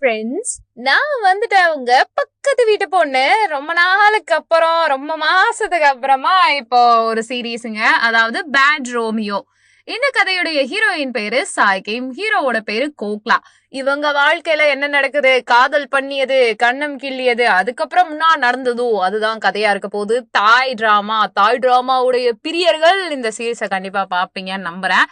Friends, நான் வந்துட்டேன் உங்க பக்கத்து வீட்டு பொண்ணு. ரொம்ப நாளுக்கு அப்புறம், ரொம்ப மாசத்துக்கு அப்புறமா இப்போ ஒரு சீரீஸுங்க. அதாவது பேட் ரோமியோ. இந்த கதையுடைய ஹீரோயின் பேரு சாய்கிம், ஹீரோவோட பேரு கோக்லா. இவங்க வாழ்க்கையில என்ன நடக்குது, காதல் பண்ணியது, கண்ணம் கிள்ளியது, அதுக்கப்புறம் முன்னா நடந்ததோ அதுதான் கதையா இருக்க போகுது. தாய் டிராமாவுடைய பிரியர்கள் இந்த சீரீஸை கண்டிப்பா பாப்பீங்கன்னு நம்புறேன்.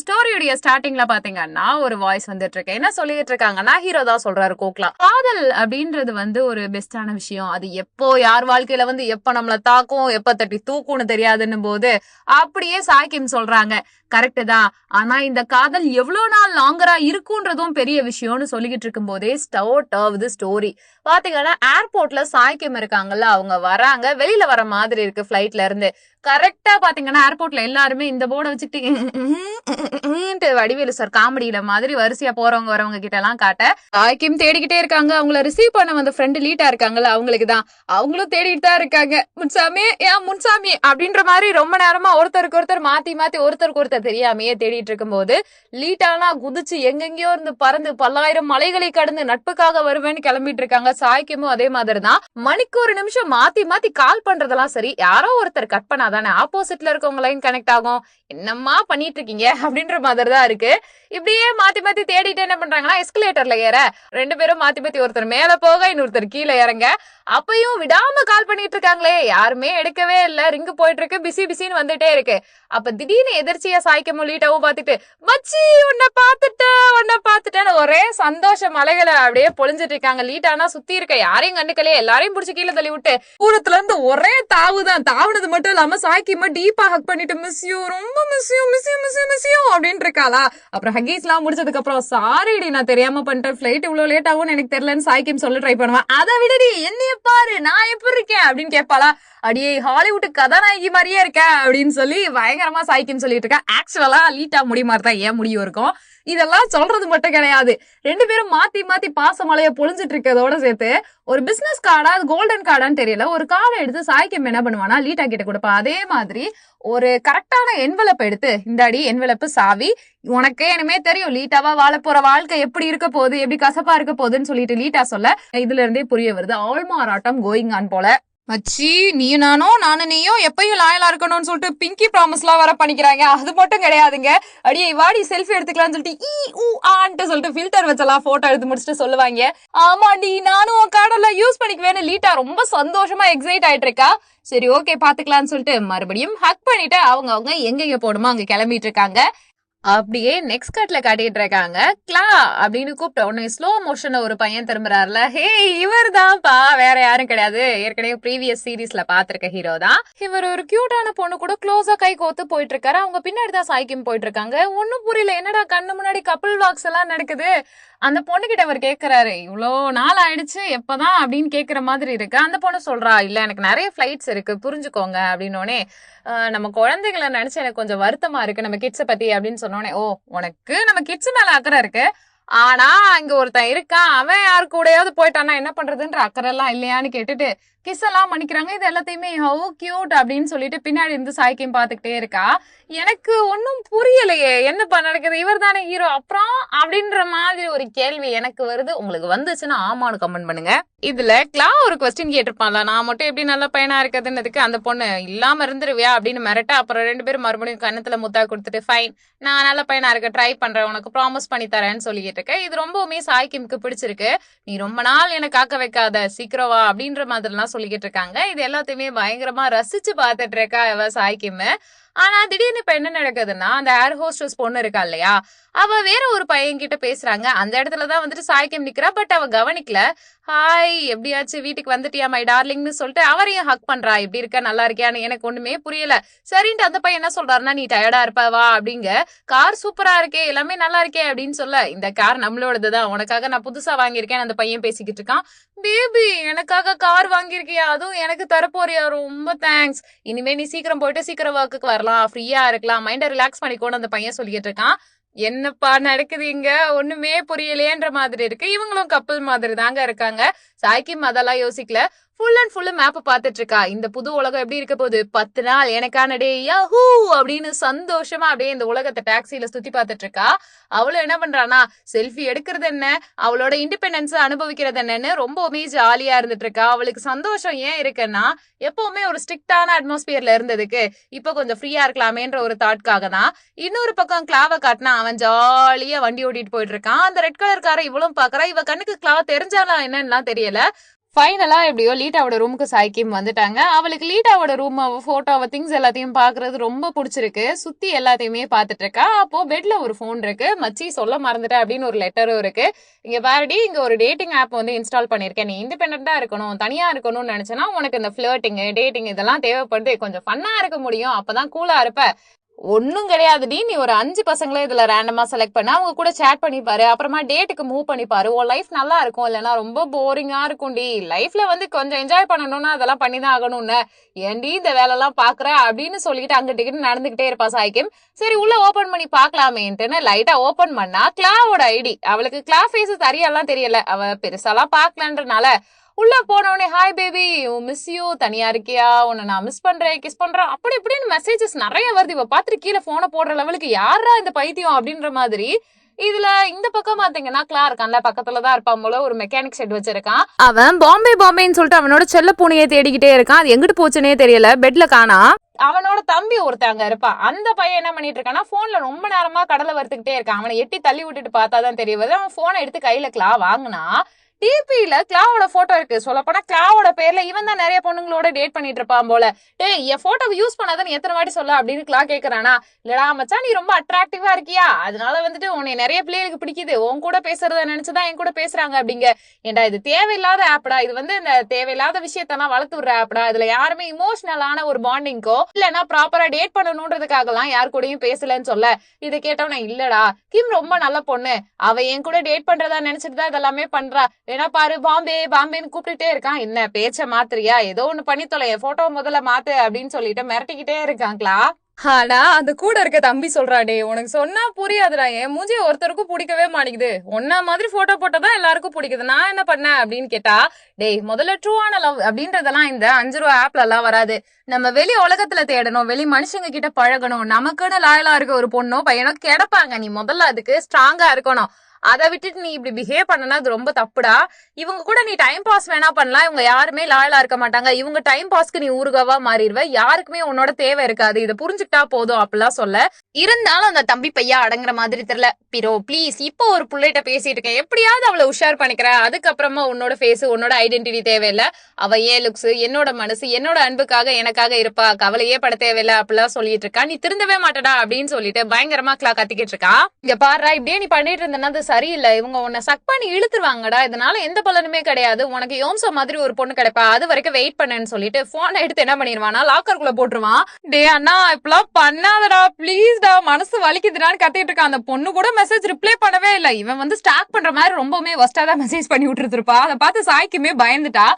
ஸ்டோரியுடைய ஸ்டார்டிங்ல பாத்தீங்கன்னா ஒரு வாய்ஸ் வந்துட்டு இருக்கு. என்ன சொல்லிட்டு இருக்காங்கன்னா, ஹீரோ தான் சொல்றாரு கோக்லா, காதல் அப்படின்றது ஒரு பெஸ்டான விஷயம். அது எப்போ யார் வாழ்க்கையில எப்ப நம்மள தாக்கும், எப்ப தட்டி தூக்கும்னு தெரியாதுன்னு போது அப்படியே சாய்கிம் சொல்றாங்க, கரெக்ட் தான். ஆனா இந்த காதல் எவ்வளவு நாள் லாங்கரா இருக்கும்ன்றதும் பெரிய விஷயம்னு சொல்லிக்கிட்டு இருக்கும் போதே ஸ்டார்ட் ஆகுது ஸ்டோரி. பாத்தீங்கன்னா ஏர்போர்ட்ல சாய்கிம் இருக்காங்கல்ல, அவங்க வராங்க, வெளியில வர மாதிரி இருக்கு பிளைட்ல இருந்து. கரெக்டா பாத்தீங்கன்னா ஏர்போர்ட்ல எல்லாருமே இந்த போர்டை வச்சுக்கிட்டு வடிவேலு சார் காமெடியில மாதிரி வரிசையா போறவங்க வரவங்க கிட்ட எல்லாம் காட்ட சாய்கிம் தேடிக்கிட்டே இருக்காங்க. அவங்கள ரிசீவ் பண்ண வந்த ஃப்ரெண்டு லீட்டா இருக்காங்கல்ல, அவங்களுக்குதான். அவங்களும் தேடிட்டு தான் இருக்காங்க. முன்சாமி ஏன் முன்சாமி அப்படின்ற மாதிரி ரொம்ப நேரமா ஒருத்தருக்கு ஒருத்தர் மாத்தி மாத்தி ஒருத்தருக்கு ஒருத்தர் தெரியாமையே தேடிட்டு இருக்கும் போது லீட்டானா குதிச்சு எங்கெங்கயோ இருந்து பறந்து பல்லாயிரம் மலைகளை கடந்து நட்புக்காக வருவேன்னு கிளம்பிட்டு இருக்காங்க. சாய்க்கிமும் அதே மாதிரிதான். மணிக்கு ஒரு நிமிஷம் மாத்தி மாத்தி கால் பண்றதெல்லாம் சரி, யாரோ ஒருத்தர் கட் பண்ணாதானே ஆப்போசிட்ல இருக்கவங்க லைன் கனெக்ட் ஆகும். என்னம்மா பண்ணிட்டு இருக்கீங்க அப்படின்ற மாதிரி தான் இருக்கு. இப்படியே மாத்தி மாத்தி தேடிட்டு என்ன பண்றாங்கன்னா, எஸ்கலேட்டர்ல ஏற ரெண்டு பேரும் மாத்தி மாத்தி ஒருத்தர் மேல போக இன்னொருத்தர் கீழே இறங்க. அப்பயும் விடாம கால் பண்ணிட்டு இருக்காங்களே, யாருமே எடுக்கவே இல்ல. ரிங்கு போயிட்டு இருக்கு, பிஸி பிஸின்னு வந்துட்டே இருக்கு. அப்ப திடீர்னு எதிர்ச்சியா சாய்க்கிமும் லீட்டாவும் பாத்துட்டு, மச்சி உன்னை பாத்துட்டேன்னு ஒரே சந்தோஷ மலைகளை அப்படியே பொழிஞ்சிட்டு இருக்காங்க. லீட்டானா சுத்தி இருக்க யாரையும் கண்டுக்கலையே, எல்லாரையும் புடிச்சு கீழே தள்ளி விட்டு தூரத்துல இருந்து ஒரே தாவுதான். தாவுனது மட்டும் இல்லாம சாய்க்கிமா டீப்பா ஹக் பண்ணிட்டு மிஸ் யூ, ரொம்ப மிஸ் யூ அப்படின்னு இருக்காளா. அப்புறம் ஹக்கீஸ் எல்லாம் முடிச்சதுக்கு அப்புறம், சாரிடி நான் தெரியாம பண்ணிட்டேன், பிளைட் இவ்வளவு லேட் ஆகும்னு எனக்கு தெரியலன்னு சாய்கிம் சொல்ல ட்ரை பண்ணுவான். அதை விடுடி, என்னைய பாரு நான் எப்படி இருக்கேன் அப்படின்னு கேட்பாளா. அடியே ஹாலிவுட் கதாநாயகி மாதிரியே இருக்க அப்படின்னு சொல்லி பயங்கரமா சாய்க்கிம் சொல்லிட்டு இருக்கா. ஆக்சுவலா லீட்டா முடி மாதிரிதான் ஏன் முடியும் இருக்கும். இதெல்லாம் சொல்றது மட்டும் கிடையாது, ரெண்டு பேரும் மாத்தி மாத்தி பாசமலைய பொழிஞ்சிட்டு இருக்கிறதோட சேர்த்து ஒரு பிசினஸ் கார்டா, கோல்டன் கார்டான்னு தெரியல, ஒரு கார்டை எடுத்து சாய்க்கிம் என்ன பண்ணுவானா லீட்டா கிட்ட கொடுப்பா. அதே மாதிரி ஒரு கரெக்டான என்வலப் எடுத்து, இந்தாடி என்வலப்பு சாவி, உனக்கு இனிமே தெரியும் லீட்டாவா வாழ போற வாழ்க்கை எப்படி இருக்க போகுது, எப்படி கசப்பா இருக்க போகுதுன்னு சொல்லிட்டு லீட்டா சொல்ல இதுல இருந்தே புரிய வருது ஆல்மாராட்டம் கோயிங் ஆன் போல. மச்சி நீயும் நானும் நீயும் எப்பயும் லாயலா இருக்கணும்னு சொல்லிட்டு பிங்கி ப்ராமிஸ் எல்லாம் வர பண்ணிக்கிறாங்க. அது மட்டும் கிடையாதுங்க, அடியே வாடி செல்ஃபி எடுத்துக்கலாம்னு சொல்லிட்டு சொல்லிட்டு ஃபில்டர் வச்சலாம் போட்டோ எடுத்து முடிச்சுட்டு சொல்லுவாங்க, ஆமாண்டி நானும் உன் கார்டெல்லாம் யூஸ் பண்ணிக்குவேன்னு லீட்டா ரொம்ப சந்தோஷமா எக்ஸைட் ஆயிட்டு இருக்கா. சரி ஓகே பாத்துக்கலாம்னு சொல்லிட்டு மறுபடியும் ஹக் பண்ணிட்டு அவங்க எங்க போடுமோ அங்க கிளம்பிட்டு இருக்காங்க. அப்படியே நெக்ஸ்ட் கட்ல காட்டிட்டு இருக்காங்க. கிளா அப்படின்னு கூப்பிட்ட உடனே ஸ்லோ மோஷன்ல ஒரு பையன் திரும்புறாருல, ஹே இவர் தான்ப்பா, வேற யாரும் கிடையாது, ஏற்கனவே ப்ரீவியஸ் சீரீஸ்ல பாத்திருக்க ஹீரோ தான். இவர் ஒரு கியூட்டான பொண்ணு கூட க்ளோஸா கை கோத்து போயிட்டு இருக்காரு. அவங்க பின்னாடி தான் சாய்க்கிம் போயிட்டு இருக்காங்க. ஒன்னும் புரியல, என்னடா கண்ணு முன்னாடி கப்பிள் வாக்ஸ் எல்லாம் நடக்குது. அந்த பொண்ணு கிட்ட அவர் கேக்குறாரு, இவ்வளோ நாள் ஆயிடுச்சு எப்பதான் அப்படின்னு கேக்குற மாதிரி இருக்கு. அந்த பொண்ணு சொல்றா, இல்ல எனக்கு நிறைய பிளைட்ஸ் இருக்கு புரிஞ்சுக்கோங்க அப்படின்னோடனே, நம்ம குழந்தைகளை நினைச்சு எனக்கு கொஞ்சம் வருத்தமா இருக்கு நம்ம கிட்ஸ பத்தி அப்படின்னு சொன்னோடனே, ஓ உனக்கு நம்ம கிட்ஸ் மேல அக்கறை இருக்கு, ஆனா இங்க ஒருத்தன் இருக்கான், அவன் யாரு கூடயாவது போயிட்டானா என்ன பண்றதுன்ற அக்கறை எல்லாம் இல்லையான்னு கேட்டுட்டு கிஸ் எல்லாம் பண்ணிக்கிறாங்க. இது எல்லாத்தையுமே ஹவ் கியூட் அப்படின்னு சொல்லிட்டு பின்னாடி இருந்து சாய்க்கிம் பாத்துக்கிட்டே இருக்கா. எனக்கு ஒன்னும் புரியலையே, என்னப்பா நடக்குது, இவர் தானே ஹீரோ அப்புறம் அப்படின்ற மாதிரி ஒரு கேள்வி எனக்கு வருது. உங்களுக்கு வந்துச்சுன்னா ஆமான்னு கமெண்ட் பண்ணுங்க. இதுல கிளா ஒரு கொஸ்டின் கேட்டிருப்பான்ல, நான் மட்டும் எப்படி நல்ல பையனா இருக்குதுன்னதுக்கு அந்த பொண்ணு இல்லாம இருந்துருவியா அப்படின்னு மிரட்ட, அப்புறம் ரெண்டு பேரும் மறுபடியும் கண்ணத்துல முத்தா கொடுத்துட்டு, ஃபைன் நான் நல்ல பையனா இருக்க ட்ரை பண்றேன், உனக்கு ப்ராமிஸ் பண்ணி தரேன்னு சொல்லிட்டு இருக்கேன். இது ரொம்பவுமே சாய்கிம்க்கு பிடிச்சிருக்கு. நீ ரொம்ப நாள் என்ன காக்க வைக்காத, சீக்கிரம் வா அப்படின்ற மாதிரி எல்லாம் சொல்லிக்கிட்டு இருக்காங்க. இது எல்லாத்தையுமே பயங்கரமா ரசிச்சு பாத்துட்டு இருக்கா இவ சாய்கிம். ஆனா திடீர்னு இப்ப என்ன நடக்குதுன்னா, அந்த ஏர் ஹோஸ்டஸ் பொண்ணு இருக்கா இல்லையா, அவ வேற ஒரு பையன் கிட்ட பேசுறாங்க. அந்த இடத்துலதான் சாய்க்கிம் நிக்கிறா. பட் அவ கவனிக்கல. ஹாய் எப்படியாச்சு வீட்டுக்கு வந்துட்டியா மை டார்லிங்னு சொல்லிட்டு அவரையும் ஹக் பண்றா. எப்படி இருக்க, நல்லா இருக்கியான்னு எனக்கு ஒண்ணுமே புரியல. சரின்ட்டு அந்த பையன் என்ன சொல்றாருன்னா, நீ டயர்டா இருப்பவா அப்படிங்க, கார் சூப்பரா இருக்கே, எல்லாமே நல்லா இருக்கே அப்படின்னு சொல்ல, இந்த கார் நம்மளோடதுதான், உனக்காக நான் புதுசா வாங்கியிருக்கேன் அந்த பையன் பேசிக்கிட்டு இருக்கான். பேபி எனக்காக கார் வாங்கியிருக்கியா, அதுவும் எனக்கு தரப்போறியா, ரொம்ப தேங்க்ஸ், இனிமே நீ சீக்கிரம் போயிட்டு சீக்கிரம் ஒர்க்குக்கு வரலாம், ஃப்ரீயா இருக்கலாம், மைண்டை ரிலாக்ஸ் பண்ணிக்கோன்னு அந்த பையன் சொல்லிட்டு இருக்கான். என்னப்பா நடக்குது இங்க, ஒண்ணுமே புரியலையேன்ற மாதிரி இருக்கு. இவங்களும் கப்பல் மாதிரி தாங்க இருக்காங்க. சாய்கிம் அதெல்லாம் யோசிக்கல. ஃபுல் அண்ட் ஃபுல்லு மேப்பை பார்த்துட்டு இருக்கா. இந்த புது உலகம் எப்படி இருக்க போகுது, 10 நாள் எனக்கான டே யாஹூ அப்படின்னு சந்தோஷமா அப்படியே இந்த உலகத்தை டாக்ஸில சுத்தி பார்த்துட்டு இருக்கா. அவளும் என்ன பண்றானா, செல்ஃபி எடுக்கிறது என்ன, அவளோட இண்டிபெண்டன்ஸ் அனுபவிக்கிறது என்னன்னு ரொம்பவுமே ஜாலியா இருந்துட்டு இருக்கா. அவளுக்கு சந்தோஷம் ஏன் இருக்குன்னா, எப்பவுமே ஒரு ஸ்ட்ரிக்டான அட்மாஸ்பியர்ல இருந்ததுக்கு இப்ப கொஞ்சம் ஃப்ரீயா இருக்கலாமேன்ற ஒரு தாட்காக தான். இன்னொரு பக்கம் கிளாவை காட்டினா அவன் ஜாலியா வண்டி ஓட்டிட்டு போயிட்டு இருக்கான். அந்த ரெட் கலர் காரை இவளும் பாக்குறா. இவ கண்ணுக்கு கிளாவ தெரிஞ்சாலாம் என்னன்னா தெரியல. ஃபைனலா எப்படியோ லீட்டாவோட ரூமுக்கு சாய்க்கிம் வந்துட்டாங்க. அவளுக்கு லீட்டாவோட ரூம், போட்டோ, திங்ஸ் எல்லாத்தையும் பாக்குறது ரொம்ப பிடிச்சிருக்கு. சுத்தி எல்லாத்தையுமே பாத்துட்டு இருக்கா. அப்போ பெட்ல ஒரு போன் இருக்கு. மச்சி சொல்ல மறந்துட்டேன் அப்படின்னு ஒரு லெட்டரும் இருக்கு. இங்க பாருடி, இங்க ஒரு டேட்டிங் ஆப் வந்து இன்ஸ்டால் பண்ணிருக்கேன். நீ இண்டிபெண்டா இருக்கணும், தனியா இருக்கணும்னு நினைச்சனா உனக்கு இந்த ஃபிளர்ட்டிங், டேட்டிங் இதெல்லாம் தேவைப்படுது. கொஞ்சம் ஃபன்னா இருக்க முடியும், அப்பதான் கூலா இருப்ப. ஒன்னும் கிடையாதுடி, நீ ஒரு 5 பசங்களே இதுல ரேண்டமா செலக்ட் பண்ண, அவங்க கூட சேட் பண்ணிப்பாரு, அப்புறமா டேட்டுக்கு மூவ் பண்ணிப்பாரு. உன் லைஃப் நல்லா இருக்கும். இல்லைன்னா ரொம்ப போரிங்கா இருக்கும்டி. லைஃப்ல வந்து கொஞ்சம் என்ஜாய் பண்ணணும்னா அதெல்லாம் பண்ணிதான் ஆகணும்னு ஏன்டி இந்த வேலை எல்லாம் பாக்குற அப்படின்னு சொல்லிட்டு அங்கிட்டு நடந்துகிட்டே இருப்பா சாய்க்கிம். சரி உள்ள ஓபன் பண்ணி பாக்கலாமேன்ட்டுன்னு லைட்டா ஓபன் பண்ணா கிளாவோட ஐடி. அவளுக்கு கிளா ஃபேஸ் தரியெல்லாம் தெரியல, அவ பெருசாலாம் பாக்கலன்றனால உள்ள போனவனே ஹாய் பேபி, மிஸ் யூ, தனியா இருக்கியா, உன்னை நான் மிஸ் பண்றேன், கிஸ் பண்றேன் அப்படி இப்படின்னு மெசேஜஸ் நிறைய வருது. இவ பாத்துட்டு கீழே போனை போடுற லெவலுக்கு யாரா இந்த பைத்தியம் அப்படின்ற மாதிரி. இதுல இந்த பக்கம் பாத்தீங்கன்னா கிளா இருக்கான்ல, பக்கத்துலதான் இருப்பான் போல, ஒரு மெக்கானிக் ஷெட் வச்சிருக்கான். அவன் பாம்பேன்னு சொல்லிட்டு அவனோட செல்ல பூனையை தேடிக்கிட்டே இருக்கான். அது எங்கிட்டு போச்சுன்னே தெரியல, பெட்ல காணா. அவனோட தம்பி ஒருத்தங்க இருப்பான். அந்த பையன் என்ன பண்ணிட்டு இருக்கான்னா, போன்ல ரொம்ப நேரமா கடலை வறுத்துக்கிட்டே இருக்கான். அவனை எட்டி தள்ளி விட்டுட்டு பார்த்தாதான் தெரியுது. அவன் போனை எடுத்து கையில கிளா வாங்கினா, டிபில கிளாவோட போட்டோ இருக்கு. சொல்ல போனா கிளாவோட பேர்ல இவன் தான் நிறைய பொண்ணுங்களோட டேட் பண்ணிட்டு இருப்பான் போல. டேய், என் போட்டோ யூஸ் பண்ணாதான் எத்தனை வாட்டி சொல்ல அப்படின்னு கிளா கேக்குறானா. இல்லடா மச்சான், நீ ரொம்ப அட்ராக்டிவா இருக்கியா, அதனால வந்துட்டு உன்னை நிறைய பிள்ளைகளுக்கு பிடிக்குது, உன் கூட பேசுறத நினைச்சுதான் என் கூட பேசுறாங்க அப்படிங்க. ஏண்டா இது தேவையில்லாத ஆப்டா, இது வந்து இந்த தேவையில்லாத விஷயத்தான் வளர்த்து விடுற ஆப்டா. இதுல யாருமே இமோஷனலான ஒரு பாண்டிங்கோ இல்லன்னா ப்ராப்பரா டேட் பண்ணணும்ன்றதுக்காகலாம் யாரு கூடயும் பேசலன்னு சொல்ல. இதை கேட்டவன, இல்லடா கிம் ரொம்ப நல்ல பொண்ணு, அவ என் கூட டேட் பண்றதா நினைச்சிட்டு தான் இதெல்லாமே பண்றா. ஏன்னா பாரு, பாம்பேன்னு கூப்பிட்டுட்டே இருக்கான். என்ன பேச்ச மாத்திரியா, ஏதோ ஒண்ணு பண்ணி தொலை, போட்டோ முதல்ல மாத்து அப்படின்னு சொல்லிட்டு மிரட்டிக்கிட்டே இருக்காங்களா. ஆனா அந்த கூட இருக்க தம்பி சொல்றாடே, உனக்கு சொன்னா புரியாதுடா, என் மூஞ்சிய ஒருத்தருக்கும் பிடிக்கவே மாட்டேங்குது, ஒன்னா மாதிரி போட்டோ போட்டதான் எல்லாருக்கும் பிடிக்குது, நான் என்ன பண்ணேன் அப்படின்னு கேட்டா, டேய் முதல்ல ட்ரூவான லவ் அப்படின்றதெல்லாம் இந்த 5 ரூபா ஆப்ல எல்லாம் வராது. நம்ம வெளி உலகத்துல தேடணும், வெளி மனுஷங்க கிட்ட பழகணும், நமக்குன்னு லாயலா இருக்க ஒரு பொண்ணோ பையனோ கிடைப்பாங்க. நீ முதல்ல அதுக்கு ஸ்ட்ராங்கா இருக்கணும். அதை விட்டுட்டு நீ இப்படி பிஹேவ் பண்ணனா அது ரொம்ப தப்புடா. இவங்க கூட நீ டைம் பாஸ் வேணா பண்ணலாம், இவங்க யாருமே லாயலா இருக்க மாட்டாங்க. இவங்க டைம் பாஸ்க்கு நீ ஊருகாவா மாறிடுவ, யாருக்குமே உன்னோட தேவை இருக்காது, இதை புரிஞ்சுக்கிட்டா போதும் அப்படிலாம் சொல்ல. இருந்தாலும் அந்த தம்பி பையா அடங்குற மாதிரி தெரியல. பிரோ ப்ளீஸ், இப்போ ஒரு பிள்ளைகிட்ட பேசிட்டு இருக்கேன், எப்படியாவது அவளை உஷார் பண்ணிக்கிற, அதுக்கப்புறமா உன்னோட ஃபேஸ் உன்னோட ஐடென்டிட்டி தேவையில்ல, அவ ஏன் லுக்ஸ், என்னோட மனசு, என்னோட அன்புக்காக எனக்காக இருப்பா, கவலையே பட தேவையில்ல அப்படிலாம் சொல்லிட்டு இருக்கா. நீ திருந்தவே மாட்டடா அப்படின்னு சொல்லிட்டு பயங்கரமா கிளா கத்திக்கிட்டு இருக்கா. இங்க பாரு, இப்படியே நீ பண்ணிட்டு இருந்தனா சரியில்லை, இவங்க உன்னை சக் பண்ணி இழுத்துருவாங்கடா, இதனால எந்த பலனுமே கிடையாது, உனக்கு யோம்சா மாதிரி ஒரு பொண்ணு கிடைப்பா, அது வரைக்கும் வெயிட் பண்ணேன்னு சொல்லிட்டு போனை எடுத்து என்ன பண்ணிடுவானா, லாக்கருக்குள்ள போட்டுருவான். டே அண்ணா இப்பெல்லாம் பண்ணாதடா ப்ளீஸ்டா, மனசு வலிக்குதுடான்னு கத்திட்டு இருக்கான். அந்த பொண்ணு கூட மெசேஜ் ரிப்ளை பண்ணவே இல்லை. இவன் வந்து ஸ்டாக் பண்ற மாதிரி ரொம்பவுமே வஸ்டா தான் மெசேஜ் பண்ணி விட்டுருப்பா. அதை பார்த்து சாய்க்குமே பயந்துட்டா.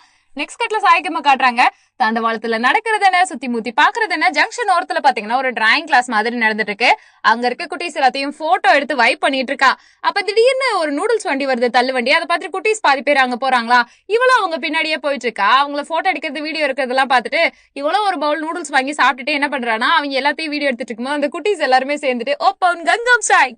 நெக்ஸ்ட் கட்ல சாய்க்கமா காட்டுறாங்க, தண்டவாளத்துல நடக்கிறது என்ன, சுத்தி முத்தி பாக்குறது என்ன. ஜங்ஷன் ஓரத்துல பாத்தீங்கன்னா ஒரு டிராயிங் கிளாஸ் மாதிரி நடந்துட்டு இருக்கு. அங்க இருக்க குட்டீஸ் எல்லாத்தையும் போட்டோ எடுத்து வைப் பண்ணிட்டு இருக்கா. அப்ப திடீர்னு ஒரு நூடுல்ஸ் வண்டி வருது, தள்ளு வண்டி. அதை பார்த்துட்டு குட்டீஸ் பாதி பேர் அங்க போறாங்களா. இவளும் அவங்க பின்னாடியே போயிட்டு இருக்கா. அவங்கள போட்டோ எடுக்கிறது, வீடியோ எடுக்கிறதெல்லாம் பார்த்துட்டு இவளும் ஒரு பவுல் நூடுல்ஸ் வாங்கி சாப்பிட்டுட்டு என்ன பண்றானா, அவங்க எல்லாத்தையும் வீடியோ எடுத்துட்டு இருக்கும்போது அந்த குட்டீஸ் எல்லாருமே சேர்ந்துட்டு ஓப்பன் கங்கம் சாய்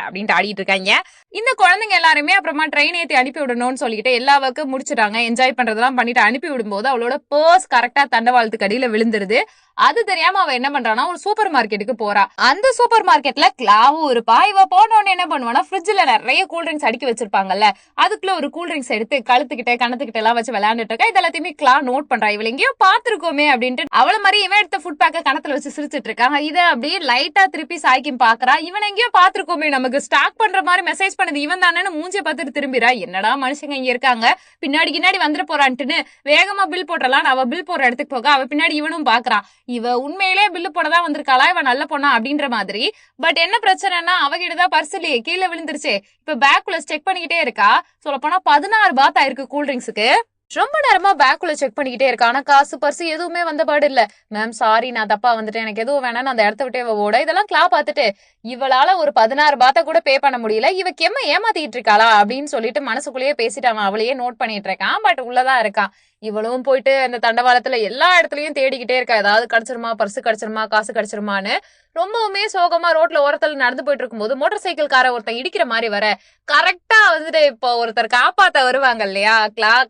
அப்படின்ட்டு ஆடிட்டு இருக்காங்க. இந்த குழந்தைங்க எல்லாருமே அப்புறமா ட்ரெயின் ஏத்தி அனுப்பி விடணும்னு சொல்லிட்டு எல்லா ஒர்க்கும் முடிச்சிட்டாங்க. என்ஜாய் பண்றதெல்லாம் பண்ணிட்டு அனுப்பி விடும்போது அவளோட பர்ஸ் கரெக்டா தண்டவாளத்துக்கு அடியில விழுந்துருது. அது தெரியாம அவ என்ன பண்றானா, ஒரு சூப்பர் மார்க்கெட்டுக்கு போறா. அந்த சூப்பர் மார்க்கெட்ல கிளாவும் இருப்பா. இவ போனோன்னு என்ன பண்ணுவானா, ஃப்ரிட்ஜ்ல நிறைய கூல்ட்ரிங்க்ஸ் அடுக்கி வச்சிருப்பாங்கல்ல, அதுக்குள்ள ஒரு கூல்ட்ரிங்க்ஸ் எடுத்து கழுத்துக்கிட்ட கணத்துக்கிட்ட எல்லாம் வச்சு விளையாண்டுட்டு இருக்கா. இது எல்லாத்தையுமே கிளா நோட் பண்றா. இவள எங்கேயோ பாத்துருக்கோமே அப்படின்ட்டு அவள மாதிரி இவன் எடுத்த ஃபுட் பேக்க கணத்துல வச்சு சிரிச்சிட்டு இருக்காங்க. இதை அப்படியே லைட்டா திருப்பி சாய்க்கும் பாக்குறா. இவன் எங்கேயோ பாத்துருக்கோமே, நமக்கு ஸ்டாக் பண்ற மாதிரி மெசேஜ் பண்ணது இவன் தானே மூஞ்சிய பார்த்துட்டு திரும்பிறா. என்னடா மனுஷங்க இங்க இருக்காங்க, பின்னாடி வந்துட்டு போறான்ட்டுன்னு வேகமா பில் போட்டலாம். அவ பில் போற இடத்துக்கு போக அவ பின்னாடி இவனும் பாக்குறான். இவ உண்மையிலே பில்லு போடதான் வந்திருக்காளா, இவ நல்ல பொண்ணா அப்படின்ற மாதிரி. பட் என்ன பிரச்சனைனா, அவகிட்டதான் பர்சலி கீழே விழுந்துருச்சு. இப்ப பேக்குள்ள செக் பண்ணிக்கிட்டே இருக்கா. சொல்ல போனா 16 பாத் ஆயிருக்கு கூல்ட்ரிங்க்ஸுக்கு. ரொம்ப நேரமா பேக்குள்ள செக் பண்ணிக்கிட்டே இருக்கா. ஆனா காசு பர்சு எதுவுமே வந்த பாடு இல்ல. மேம் சாரி, நான் தப்பா வந்துட்டேன், எனக்கு எதுவும் வேணாம், அந்த இடத்த விட்டே ஓட. இதெல்லாம் கிளா பார்த்துட்டு இவளால ஒரு 16 பாத்த கூட பே பண்ண முடியல, இவ கெம்ம ஏமாத்திட்டு இருக்காளா அப்படின்னு சொல்லிட்டு மனசுக்குள்ளேயே பேசிட்டு அவன் அவளையே நோட் பண்ணிட்டு இருக்கான். பட் உள்ளதான் இருக்கான். இவளும் போயிட்டு அந்த தண்டவாளத்துல எல்லா இடத்துலயும் தேடிக்கிட்டே இருக்கா, ஏதாவது கிடைச்சிருமா, பர்ஸ் கிடைச்சிருமா, காசு கிடைச்சிருமான்னு. ரொம்பவுமே சோகமா ரோட்ல ஓரத்துல நடந்து போயிட்டு இருக்கும்போது மோட்டார் சைக்கிள் கார ஒருத்தன் இடிக்கிற மாதிரி வர, கரெக்டா வந்துட்டு இப்போ ஒருத்தர் காப்பாத்த வருவாங்க இல்லையா,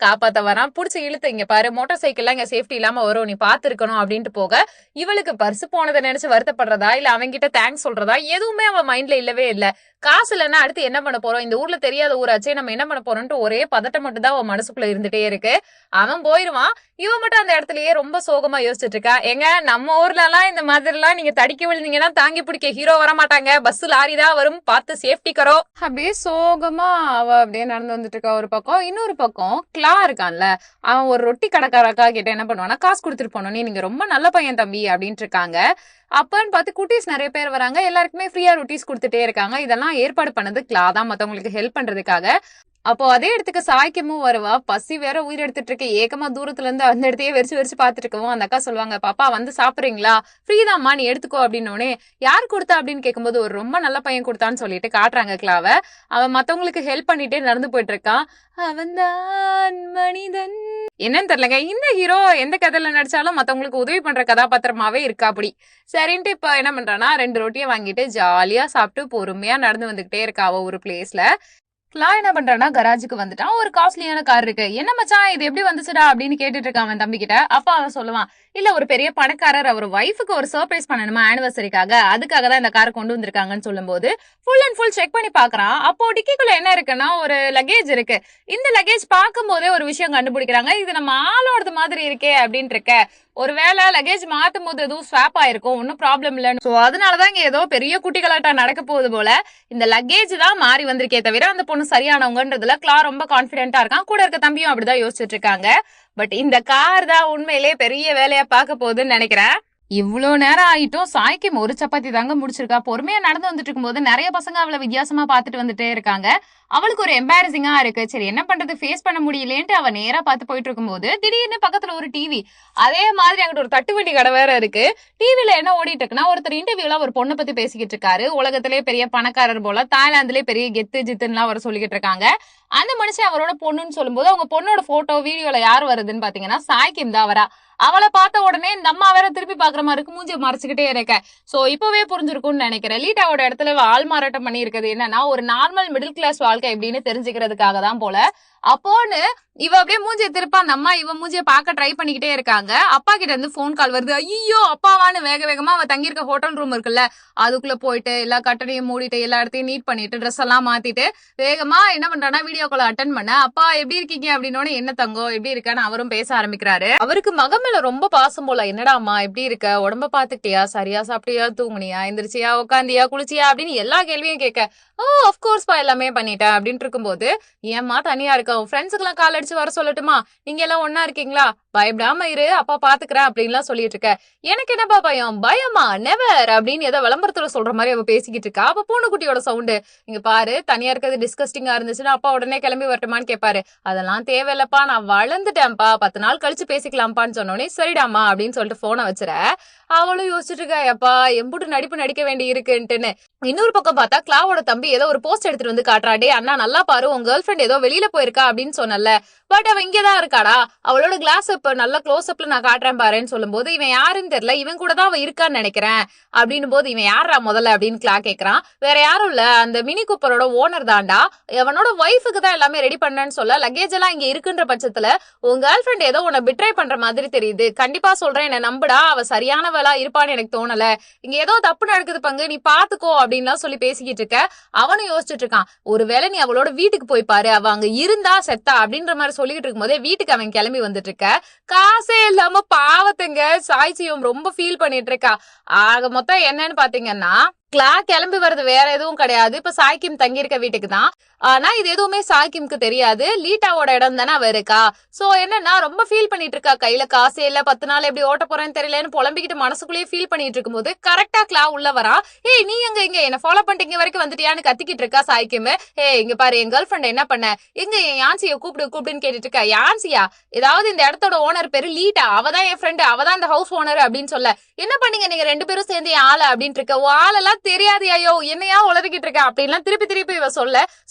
காப்பாத்த வரான், புடிச்சு இழுத்து இங்க பாரு மோட்டார் சைக்கிள்லாம் இங்க சேஃப்டி இல்லாம வரும், நீ பாத்துருக்கணும் அப்படின்ட்டு போக, இவளுக்கு பர்ஸ் போனதை நினைச்சு வருத்தப்படுறதா இல்ல அவங்கிட்ட தேங்க்ஸ் சொல்றதா எதுவுமே அவன் மைண்ட்ல இல்லவே இல்ல. காசு இல்லைன்னா அடுத்து என்ன பண்ண போறோம், இந்த ஊர்ல தெரியாத ஊராச்சே, நம்ம என்ன பண்ண போறோம்ட்டு ஒரே பதட்டம் மட்டும் தான் அவன் மனசுக்குள்ள இருந்துட்டே இருக்கு. அவன் போயிருவான், இவன் மட்டும் அந்த இடத்துலயே ரொம்ப சோகமா யோசிச்சுட்டு இருக்கா. எங்க நம்ம ஊர்ல எல்லாம் இந்த மாதிரி எல்லாம் நீங்க தடிக்க விழுந்தீங்கன்னா தாங்கி பிடிக்க ஹீரோ வர மாட்டாங்க, பஸ் லாரி தான் வரும், பார்த்து சேஃப்டி கரோ. அப்படியே சோகமா அவ அப்படியே நடந்து வந்துட்டு இருக்கா ஒரு பக்கம். இன்னொரு பக்கம் கிளா இருக்கான்ல, அவன் ஒரு ரொட்டி கடைக்காரக்கா கிட்ட என்ன பண்ணுவானா, காசு கொடுத்துட்டு போனோம், நீங்க ரொம்ப நல்ல பையன் தம்பி அப்படின்ட்டு இருக்காங்க. அப்பன்னு பார்த்து குட்டீஸ் நிறைய பேர் வராங்க, எல்லாருக்குமே ஃப்ரீயா ரொட்டீஸ் கொடுத்துட்டே இருக்காங்க. இதெல்லாம் ஏற்பாடு பண்ணது கிளா தான், மத்தவங்களுக்கு ஹெல்ப் பண்றதுக்காக. அப்போ அதே இடத்துக்கு சாய்க்கமும் வருவா, பசி வேற உயிர் எடுத்துட்டு இருக்கு, ஏக்கமா தூரத்துல இருந்து அந்த இடத்தையே வெறிச்சு பாத்துட்டு இருக்கவும் அந்த அக்கா சொல்லுவாங்க, பாப்பா வந்து சாப்பிடுறீங்களா, ஃப்ரீதாம்மா நீ எடுத்துக்கோ அப்படின்னோடனே, யார் கொடுத்தா அப்படின்னு கேட்கும்போது ஒரு ரொம்ப நல்ல பையன் கொடுத்தான்னு சொல்லிட்டு காட்டுறாங்க கிளாவ. அவன் மத்தவங்களுக்கு ஹெல்ப் பண்ணிட்டே நடந்து போயிட்டு இருக்கான். அவன்தான் மனிதன். என்னன்னு தெரியலங்க, இந்த ஹீரோ எந்த கதையில நடிச்சாலும் மத்தவங்களுக்கு உதவி பண்ற கதாபாத்திரமாவே இருக்கா அப்படி. சரின்ட்டு இப்ப என்ன பண்றானா, 2 ரொட்டியை வாங்கிட்டு ஜாலியா சாப்பிட்டு பொறுமையா நடந்து வந்துகிட்டே இருக்கா அவ ஒரு பிளேஸ்ல. கிளா என்ன பண்றானா, கராஜுக்கு வந்துட்டான். ஒரு காஸ்ட்லியான கார் இருக்கு. என்ன மச்சான் இது எப்படி வந்துச்சுடா அப்படின்னு கேட்டுட்டு இருக்கான் அவன் தம்பி கிட்ட. அப்ப அவன் சொல்லுவான், இல்ல ஒரு பெரிய பணக்காரர் அவர் வைஃபுக்கு ஒரு சர்ப்ரைஸ் பண்ணணுமா ஆனிவர்சரிக்காக, அதுக்காக தான் இந்த காரை கொண்டு வந்திருக்காங்கன்னு சொல்லும் போது ஃபுல் அண்ட் ஃபுல் செக் பண்ணி பாக்குறான். அப்போ டிக்கிக்குள்ள என்ன இருக்குன்னா ஒரு லக்கேஜ் இருக்கு. இந்த லக்கேஜ் பார்க்கும் போதே ஒரு விஷயம் கண்டுபிடிக்கிறாங்க, இது நம்ம ஆளோடது மாதிரி இருக்கே அப்படின்ட்டு இருக்க. ஒருவேளை லக்கேஜ் மாத்தும் போது எதுவும் ஸ்வாப் ஆயிருக்கும், ஒன்னும் ப்ராப்ளம் இல்ல. சோ அதனாலதான் இங்க ஏதோ பெரிய குட்டி கலாட்டா நடக்க போகுது போல. இந்த லக்கேஜ் தான் மாறி வந்திருக்கே தவிர அந்த பொண்ணு சரியானவங்கன்றதுல கிளா ரொம்ப கான்பிடென்டா இருக்கான். கூட இருக்க தம்பியும் அப்படிதான் யோசிச்சுட்டு இருக்காங்க. பட் இந்த கார் தான் உண்மையிலே பெரிய வேலையா பார்க்க போகுதுன்னு நினைக்கிறேன். இவ்வளவு நேரம் ஆயிட்டும் சாய்க்கும் ஒரு சப்பாத்தி தாங்க முடிச்சிருக்கா. பொறுமையா நடந்து வந்துட்டு இருக்கும்போது நிறைய பசங்க அவளை வித்தியாசமா பாத்துட்டு வந்துட்டே இருக்காங்க. அவளுக்கு ஒரு எம்பாரசிங்கா இருக்கு. சரி என்ன பண்றது, ஃபேஸ் பண்ண முடியலேன்ட்டு அவ நேரா பார்த்து போயிட்டு இருக்கும்போது திடீர்னு பக்கத்துல ஒரு டிவி, அதே மாதிரி அங்கிட்ட ஒரு தட்டுவண்டி கடை வேற இருக்கு. டிவில என்ன ஓடிட்டு இருக்குன்னா, ஒருத்தர் இன்டர்வியூல ஒரு பொண்ணை பத்தி பேசிக்கிட்டு இருக்காரு. உலகத்திலே பெரிய பணக்காரர் போல, தாய்லாந்துலயே பெரிய கெத்து ஜித்துன்னு அவர் சொல்லிக்கிட்டு இருக்காங்க. அந்த மனுஷன் அவரோட பொண்ணுன்னு சொல்லும்போது அவங்க பொண்ணோட போட்டோ வீடியோல யார் வருதுன்னு பாத்தீங்கன்னா சாய்க்கிம் தான் வரா. அவளை பார்த்த உடனே இந்த அம்மா வேற திருப்பி பாக்குற மாதிரி இருக்கு, மூஞ்சி மறைச்சுக்கிட்டே இருக்க. சோ இப்பவே புரிஞ்சிருக்கும்னு நினைக்கிறேன், லீட்டாவோட இடத்துல ஆள் மாறாட்டம் பண்ணி இருக்கிறது என்னன்னா ஒரு நார்மல் மிடில் கிளாஸ் வாழ்க்கை எப்படின்னு தெரிஞ்சுக்கிறதுக்காக தான் போல. அப்போன்னு இவ அப்படியே மூஞ்சிய திருப்பா அந்த அம்மா இவ மூஞ்சிய பாக்க ட்ரை பண்ணிக்கிட்டே இருக்காங்க. அப்பா கிட்ட இருந்து போன் கால் வருது. ஐயோ அப்பாவான்னு வேக வேகமா அவ தங்கியிருக்க ஹோட்டல் ரூம் இருக்குல்ல, அதுக்குள்ள போயிட்டு எல்லா கட்டடையும் மூடிட்டு எல்லா இடத்தையும் நீட் பண்ணிட்டு ட்ரெஸ் எல்லாம் மாத்திட்டு வேகமா என்ன பண்றானா வீடியோ கால் அட்டன் பண்ண. அப்பா எப்படி இருக்கீங்க அப்படின்னோட, என்ன தங்கம் எப்படி இருக்கான்னு அவரும் பேச ஆரம்பிக்கிறாரு. அவருக்கு மகன் மேல ரொம்ப பாசம் போல. என்னடா அம்மா எப்படி இருக்க, உடம்ப பாத்துக்கிட்டியா, சரியா சாப்பிட்டியா, தூங்குனியா, எந்திரிச்சியா, உட்காந்தியா, குளிச்சியா அப்படின்னு எல்லா கேள்வியும் கேட்க, ஓ அப்கோர்ஸ்பா எல்லாமே பண்ணிட்டேன் அப்படின்ட்டு இருக்கும்போது, ஏம்மா தனியா இருக்க, உன் ஃப்ரெண்ட்ஸுக்கு எல்லாம் கால் அடிச்சு வர சொல்லட்டுமா, நீங்க எல்லாம் ஒன்னா இருக்கீங்களா, பயப்படாம இரு அப்பா பாத்துக்கிறேன் அப்படின்லாம் சொல்லிட்டு இருக்க. எனக்கு என்னப்பா பயம், பயமா நெவர் அப்படின்னு ஏதோ விளம்பரத்துல சொல்ற மாதிரி அவ பேசிக்கிட்டு இருக்கா. அப்ப பூனைக்குட்டியோட சவுண்டு, இங்க பாரு தனியா இருக்கிறது டிஸ்கஸ்டிங்கா இருந்துச்சுன்னா அப்பா உடனே கிளம்பி வரட்டுமான்னு கேட்பாரு. அதெல்லாம் தேவையில்லப்பா, நான் வளர்ந்துட்டேன்ப்பா, 10 நாள் கழிச்சு பேசிக்கலாம்ப்பான்னு சொன்னோடனே சரிடாமா அப்படின்னு சொல்லிட்டு போனை வச்சுற. அவளும் யோசிச்சுட்டு இருக்கா, எப்பா எம்புட்டு நடிப்பு நடிக்க வேண்டி இருக்குன்ட்டுன்னு. இன்னொரு பக்கம் பார்த்தா கிளாவோட தம்பி ஏதோ ஒரு போஸ்ட் எடுத்துட்டு வந்து காட்டுறாடே, அண்ணா நல்லா பாரு உன் கேர்ள் ஃபிரெண்ட் ஏதோ வெளியில போயிருக்கா அப்படின்னு சொன்னல, பட் அவ இங்கதான் இருக்காடா, அவளோட கிளாஸ் இப்ப நல்லா க்ளோஸ் அப்ல நான் காட்டுறேன் பாருன்னு சொல்லும் போது, இவன் யாருன்னு தெரியல, இவன் கூட தான் அவ இருக்கான்னு நினைக்கிறேன் அப்படின்னு போது, இவன் யாரா முதல்ல அப்படின்னு கிளா கேக்குறான். வேற யாரும் இல்ல, அந்த மினி கூப்பரோட ஓனர் தான்டா, அவனோட ஒய்ஃபுக்கு தான் எல்லாமே ரெடி பண்ணேன்னு சொல்ல, லக்கேஜ் எல்லாம் இங்க இருக்குன்ற பட்சத்துல உன் கேர்ள் ஃபிரெண்ட் ஏதோ உன்னை பிட்ரை பண்ற மாதிரி தெரியுது, கண்டிப்பா சொல்றேன் என்ன நம்புடா, அவ சரியானவளா இருப்பான்னு எனக்கு தோணல, இங்க ஏதோ தப்பு நடக்குது பங்கு, நீ பாத்துக்கோ அப்படின்லாம் சொல்லி பேசிக்கிட்டு இருக்க. அவனும் யோசிச்சுட்டு இருக்கான், ஒருவேளை நீ அவளோட வீட்டுக்கு போய் பாரு, அவ அங்க இருந்தா செத்தா அப்படின்ற மாதிரி சொல்லிட்டு இருக்கும் போதே வீட்டுக்கு அவன் கிளம்பி வந்துட்டு இருக்க. காசே இல்லாம பாவத்துங்க சாய்ச்சியும் ரொம்ப ஃபீல் பண்ணிட்டு இருக்கா. ஆக மொத்தம் என்னன்னு பாத்தீங்கன்னா, கிளா கிளம்பி வருது வேற எதுவும் கிடையாது, இப்ப சாய்க்கிம் தங்கியிருக்க வீட்டுக்கு தான். ஆனா இது எதுவுமே சாய்க்கிம்க்கு தெரியாது, லீட்டாவோட இடம் தானே அவ இருக்கா. சோ என்னன்னா ரொம்ப ஃபீல் பண்ணிட்டு இருக்கா, கையில காசே இல்ல, 10 நாள் எப்படி ஓட்ட போறேன்னு தெரியலன்னு புலம்பிக்கிட்டு மனசுக்குள்ளேயே ஃபீல் பண்ணிட்டு இருக்கும் போது கரெக்டா கிளா உள்ள வரா. ஏய் நீ எங்க இங்க என்ன ஃபாலோ பண்ணிட்டு இங்க வரைக்கும் வந்துட்டியான்னு கத்திக்கிட்டு இருக்கா சாய்க்கிம். ஏய் இங்க பாரு என் கேர்ள் ஃபிரெண்ட் என்ன பண்ண, எங்க என் யான்சிய கூப்பிடுன்னு கேட்டுட்டு இருக்கா. யான்சியா, ஏதாவது இந்த இடத்தோட ஓனர் பேரு லீட்டா, அவதான் என் ஃப்ரெண்டு, அவதான் இந்த ஹவுஸ் ஓனர் அப்படின்னு சொல்ல, என்ன பண்ணீங்க நீங்க 2 பேரும் சேர்ந்து என் ஆளு அப்படின்ட்டு இருக்க. ஆளெல்லாம் தெரியாது ஐயோ என்னையா உளறிக்கிட்டு இருக்க அப்படின்லாம் திருப்பி இவ சொல்ல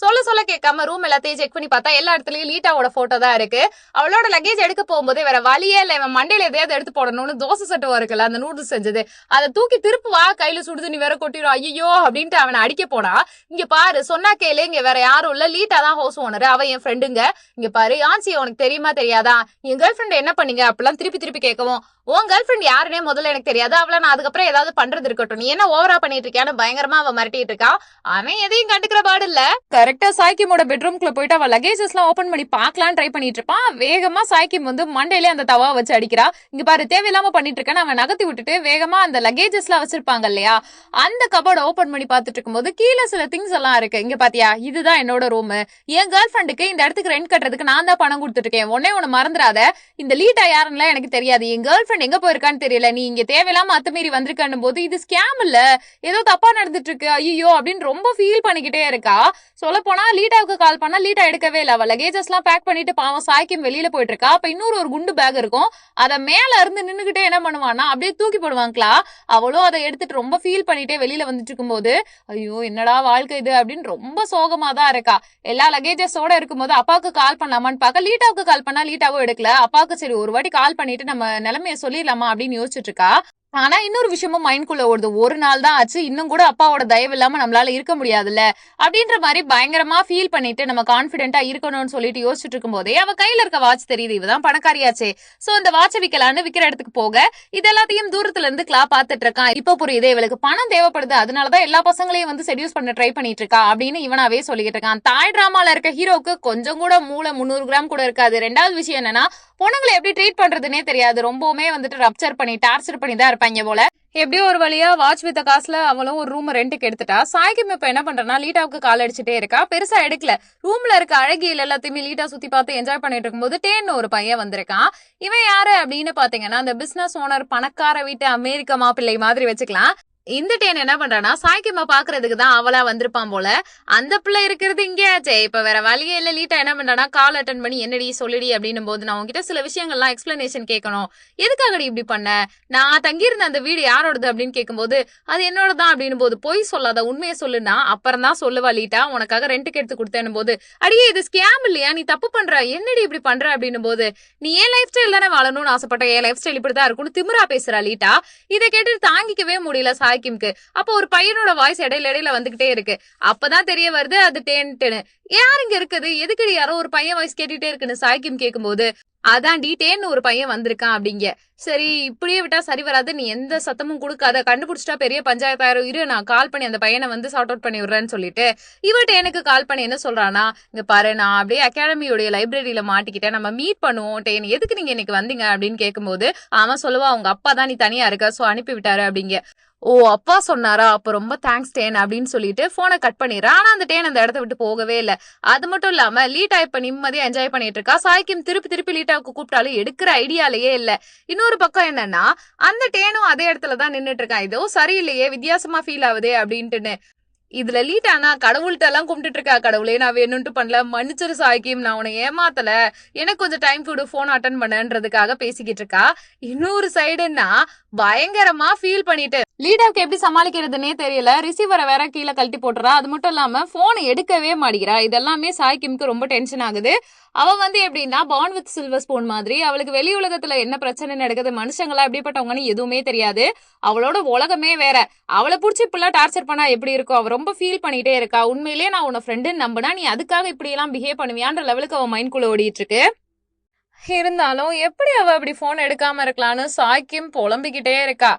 சொல்ல கேட்காம ரூம் எல்லாத்தையும் செக் பண்ணி பார்த்தா எல்லா இடத்துலயும் லீட்டாவோட போட்டோ தான் இருக்கு. அவளோட லக்கேஜ் எடுக்க போகும்போது வேற வழியே இல்ல, இவன் மண்டையில எதையாவது எடுத்து போடணும்னு தோசை சட்டம் இருக்குல்ல அந்த நூடுல்ஸ் செஞ்சது, அதை தூக்கி திருப்புவா, கையில சுடுது நீ வேற கொட்டிடும் ஐயோ அப்படின்ட்டு அவனை அடிக்க போனா, இங்க பாரு சொன்னா கேளு, இங்க வேற யாரும் இல்ல, லீட்டா தான் ஹவுஸ் ஓனர், அவன் என் ஃப்ரெண்டுங்க, இங்க பாரு ஆன்சி உனக்கு தெரியுமா தெரியாதா, என் கேர்ள் ஃப்ரெண்ட் என்ன பண்ணீங்க அப்படிலாம் திருப்பி திருப்பி கேட்கவும், உன் கேர்ள் ஃப்ரெண்ட் யாருன்னே முதல்ல எனக்கு தெரியாது, அவளை நான் அதுக்கப்புறம் ஏதாவது பண்றது இருக்கட்டும், நீ என்ன ஓவரா பண்ணிட்டு இருக்கியான்னு பயங்கரமா அவ மிரட்டிட்டு இருக்கா. அவன் எதையும் கண்டுக்கிற பாடு இல்ல. கரெக்டா சாய்கிமோட பெட்ரூம்குள்ள போயிட்டு அவ லக்கேஜஸ் எல்லாம் ஓபன் பண்ணி பாக்கலாம் ட்ரை பண்ணிட்டு இருப்பான். வேகமா சாய்கிம் வந்து மண்டையிலே அந்த தவா வச்சு அடிக்கிறா. இங்க பாரு தேவையில்லாம பண்ணிட்டு இருக்கேன்னு அவன் நகர்த்தி விட்டுட்டு வேகமா அந்த லக்கேஜஸ் எல்லாம் வச்சிருப்பாங்க இல்லையா, அந்த கபோர்ட் ஓபன் பண்ணி பாத்துட்டு இருக்கும்போது கீழே சில திங்ஸ் எல்லாம் இருக்கு. இங்க பாத்தியா, இதுதான் என்னோட ரூம், என் கேர்ள் ஃப்ரெண்டுக்கு இந்த இடத்துக்கு ரெண்ட் கட்டுறதுக்கு நான் தான் பணம் கொடுத்துட்டு இருக்கேன், உன்னை மறந்துடாத, இந்த லீட்டா யாருன்னு எனக்கு தெரியாது, என் கேர்ள் ஃப்ரெண்ட் எங்க போயிருக்கான்னு தெரியல, நீ இங்க தேவையில்லாம அத்துமீறி வந்திருக்கான்னு போது இது ஸ்கேம் இல்ல, ஏதோ தப்பா நடந்துட்டு இருக்கு ஐயோ அப்படின்னு ரொம்ப ஃபீல் பண்ணிக்கிட்டே இருக்கா. சொல்ல போனா லீட்டாவுக்கு கால் பண்ணா லீட்டா எடுக்கவே இல்ல, அவ லக்கேஜஸ் எல்லாம் பேக் பண்ணிட்டு பாவம் சாய்க்கும் வெளியில போயிட்டு இருக்கா. அப்ப இன்னொரு குண்டு பேக் இருக்கும், அத மேல இருந்து நின்னுகிட்டே என்ன பண்ணுவான்னா அப்படியே தூக்கி போடுவாங்களா. அவளும் அதை எடுத்துட்டு ரொம்ப ஃபீல் பண்ணிட்டே வெளியில வந்துட்டு இருக்கும்போது ஐயோ என்னடா வாழ்க்கை இது அப்படின்னு ரொம்ப சோகமா தான் இருக்கா. எல்லா லக்கேஜஸோட இருக்கும்போது அப்பாவுக்கு கால் பண்ணலாமான்னு பாக்க லீட்டாவுக்கு கால் பண்ணா லீட்டாவும் எடுக்கல. அப்பாவுக்கு சரி ஒரு வாட்டி கால் பண்ணிட்டு நம்ம நிலைமைய சொல்லிடலாமா அப்படின்னு யோசிச்சுட்டு இருக்கா. ஆனா இன்னொரு விஷயமும் மைண்ட்குள்ள ஓடுது, ஒரு நாள் தான் ஆச்சு, இன்னும் கூட அப்பாவோட தயவு இல்லாம நம்மளால இருக்க முடியாதுல்ல அப்படின்ற மாதிரி பயங்கரமா ஃபீல் பண்ணிட்டு நம்ம கான்பிடென்டா இருக்கணும்னு சொல்லிட்டு யோசிச்சுட்டு இருக்கும் போதே அவ கையில இருக்க வாட்ச் தெரியுது, இவதான் பணக்காரியாச்சே, சோ அந்த வாட்சை விக்கலான்னு விக்கிற இடத்துக்கு போக இது எல்லாத்தையும் தூரத்துல இருந்து கிளா பாத்துட்டு இருக்கான். இப்ப புரியுது இவளுக்கு பணம் தேவைப்படுது, அதனாலதான் எல்லா பசங்களையும் வந்து செடியூஸ் பண்ண ட்ரை பண்ணிட்டு இருக்கா அப்படின்னு இவனாவே சொல்லிட்டு இருக்கான். தாய் டிராமால இருக்க ஹீரோக்கு கொஞ்சம் கூட மூளை 300 கிராம் கூட இருக்காது. ரெண்டாவது விஷயம் என்னன்னா பொண்ணுங்களை எப்படி ட்ரீட் பண்றதுன்னே தெரியாது, ரொம்பவுமே வந்துட்டு ரப்சர் பண்ணி டார்ச்சர் பண்ணி தான் இருப்பாங்க போல. எப்படியோ ஒரு வழியா வாட்ச் வித்த காசுல அவளும் ஒரு ரூம் ரெண்டுக்கு எடுத்துட்டா. சாய்க்கும் இப்ப என்ன பண்றா, லீட்டாவுக்கு கால் அடிச்சுட்டே இருக்கா, பெருசா எடுக்கல. ரூம்ல இருக்க அழகியல் எல்லாத்தையுமே லீட்டா சுத்தி பார்த்து என்ஜாய் பண்ணிட்டு இருக்கும்போது டேன்னு ஒரு பையன் வந்திருக்கான். இவன் யாரு அப்படின்னு பாத்தீங்கன்னா அந்த பிசினஸ் ஓனர், பணக்கார வீட்டு அமெரிக்க மாப்பிள்ளை மாதிரி வச்சுக்கலாம். இந்த டேன் என்ன பண்றானா சாய்க்கிமா பாக்குறதுக்கு தான் அவளா வந்திருப்பான் போல. அந்த பிள்ளை இருக்கிறது இங்கேயாச்சே, இப்ப வேற வழியே இல்ல. லீட்டா என்ன பண்றானா கால் அட்டன் பண்ணி என்னடி சொல்லிடி அப்படின்னும் போது நான் உங்ககிட்ட சில விஷயங்கள்லாம் எக்ஸ்பிளனேஷன் கேட்கணும், எதுக்காகடி இப்படி பண்ண, நான் தங்கியிருந்த அந்த வீடு யாரோடது அப்படின்னு கேட்கும்போது அது என்னோடதான் அப்படின்னு போது பொய் சொல்லாத உண்மையை சொல்லுனா அப்புறம் தான் சொல்லுவா லீட்டா, உனக்காக ரெண்டுக்கு எடுத்து கொடுத்தேன்னு போது அடியே இது ஸ்கேம் இல்லையா, நீ தப்பு பண்ற, என்னடி இப்படி பண்ற அப்படின்னும் போது நீ ஏன் லைஃப் ஸ்டைல் தானே வாழணும்னு ஆசைப்பட்ட, என் லைஃப் ஸ்டைல் இப்படிதான் இருக்கும்னு திமிரா பேசுறா லீட்டா. இதை கேட்டு தாங்கிக்கவே முடியல சாய்க்கிம்க்கு. அப்ப ஒரு பையனோட வாய்ஸ் இடையில வந்துகிட்டே இருக்கு. அப்பதான் தெரிய வருது அது டேன்ட்டுன்னு. யார் இங்க இருக்குது, எதுக்கு யாரோ ஒரு பையன் வாய்ஸ் கேட்டுட்டே இருக்குன்னு சாய்க்கிம் கேட்கும்போது அதான் டீட்டேன்னு ஒரு பையன் வந்திருக்கான் அப்படிங்க. சரி இப்படியே விட்டா சரி வராது, நீ எந்த சத்தமும் கொடுக்காத, கண்டுபிடிச்சிட்டா பெரிய பஞ்சாயத்தாயிரம், இரு நான் கால் பண்ணி அந்த பையனை வந்து சார்ட் அவுட் பண்ணி விடுறேன்னு சொல்லிட்டு இவட்ட எனக்கு கால் பண்ணி என்ன சொல்றானா, இங்க பாரு நான் அப்படியே அகாடமியோடைய லைப்ரரியில மாட்டிக்கிட்டேன், நம்ம மீட் பண்ணுவோம் டேன், எதுக்கு நீங்க இன்னைக்கு வந்தீங்க அப்படின்னு கேட்கும்போது அவன் சொல்லுவா அவங்க அப்பா தான் நீ தனியா இருக்க சோ அனுப்பி விட்டாரு அப்படிங்க. ஓ அப்பா சொன்னாரா, அப்ப ரொம்ப தேங்க்ஸ் டேன் அப்படின்னு சொல்லிட்டு போனை கட் பண்ணிடுறா. ஆனா அந்த டேன் அந்த இடத்த விட்டு போகவே இல்ல. அது மட்டும் இல்லாம லீட்டா இப்ப நிம்மதியா என்ஜாய் பண்ணிட்டு இருக்கா. சாய்க்கிம் திருப்பி லீட்டாவுக்கு கூப்பிட்டாலும் எடுக்கிற ஐடியாலேயே இல்ல. இன்னொரு பக்கம் என்னன்னா அந்த டேனும் அதே இடத்துலதான் நின்னுட்டு இருக்கான், இதோ சரியில்லையே வித்தியாசமா ஃபீல் ஆகுதே அப்படின்ட்டுன்னு. இதுல லீட்டானா கடவுள்கிட்ட எல்லாம் கும்பிட்டு இருக்கா, கடவுளே நான் வேணும்ட்டு பண்ணல, மன்னிச்சிரு சாய்க்கிம், நான் உன்னை ஏமாத்தல, எனக்கு கொஞ்சம் டைம் கொடு போன் அட்டன் பண்ணன்றதுக்காக பேசிக்கிட்டு இருக்கா. இன்னொரு சைடுன்னா பயங்கரமா ஃபீல் பண்ணிட்டு லீடாவுக்கு எப்படி சமாளிக்கிறதுனே தெரியல. ரிசீவரை வேற கீழே கழட்டி போட்டுறா. அது மட்டும் இல்லாம போனை எடுக்கவே மாட்டேங்கிறா. இதெல்லாமே சாய்க்கிம்க்கு ரொம்ப டென்ஷன் ஆகுது. அவ வந்து எப்படின்னா பாண்ட் வித் சில்வர் ஸ்பூன் மாதிரி, அவளுக்கு வெளி உலகத்துல என்ன பிரச்சனை நடக்குது, மனுஷங்களா எப்படிப்பட்டவங்கன்னு எதுவுமே தெரியாது. அவளோட உலகமே வேற. அவளை புடிச்சு இப்பெல்லாம் டார்ச்சர் பண்ணா எப்படி இருக்கும், அவ ரொம்ப ஃபீல் பண்ணிட்டே இருக்கா. உண்மையிலேயே நான் உன்னை ஃப்ரெண்டுன்னு நம்பினா நீ அதுக்காக இப்படி எல்லாம் பிஹேவ் பண்ணுவியான்ற லெவலுக்கு அவன் மைண்ட்குள்ள ஓடிட்டு இருக்கு. இருந்தாலும் எப்படி அவ அப்படி போன் எடுக்காம இருக்கலான்னு சாய்க்கிம் புலம்பிக்கிட்டே இருக்கா.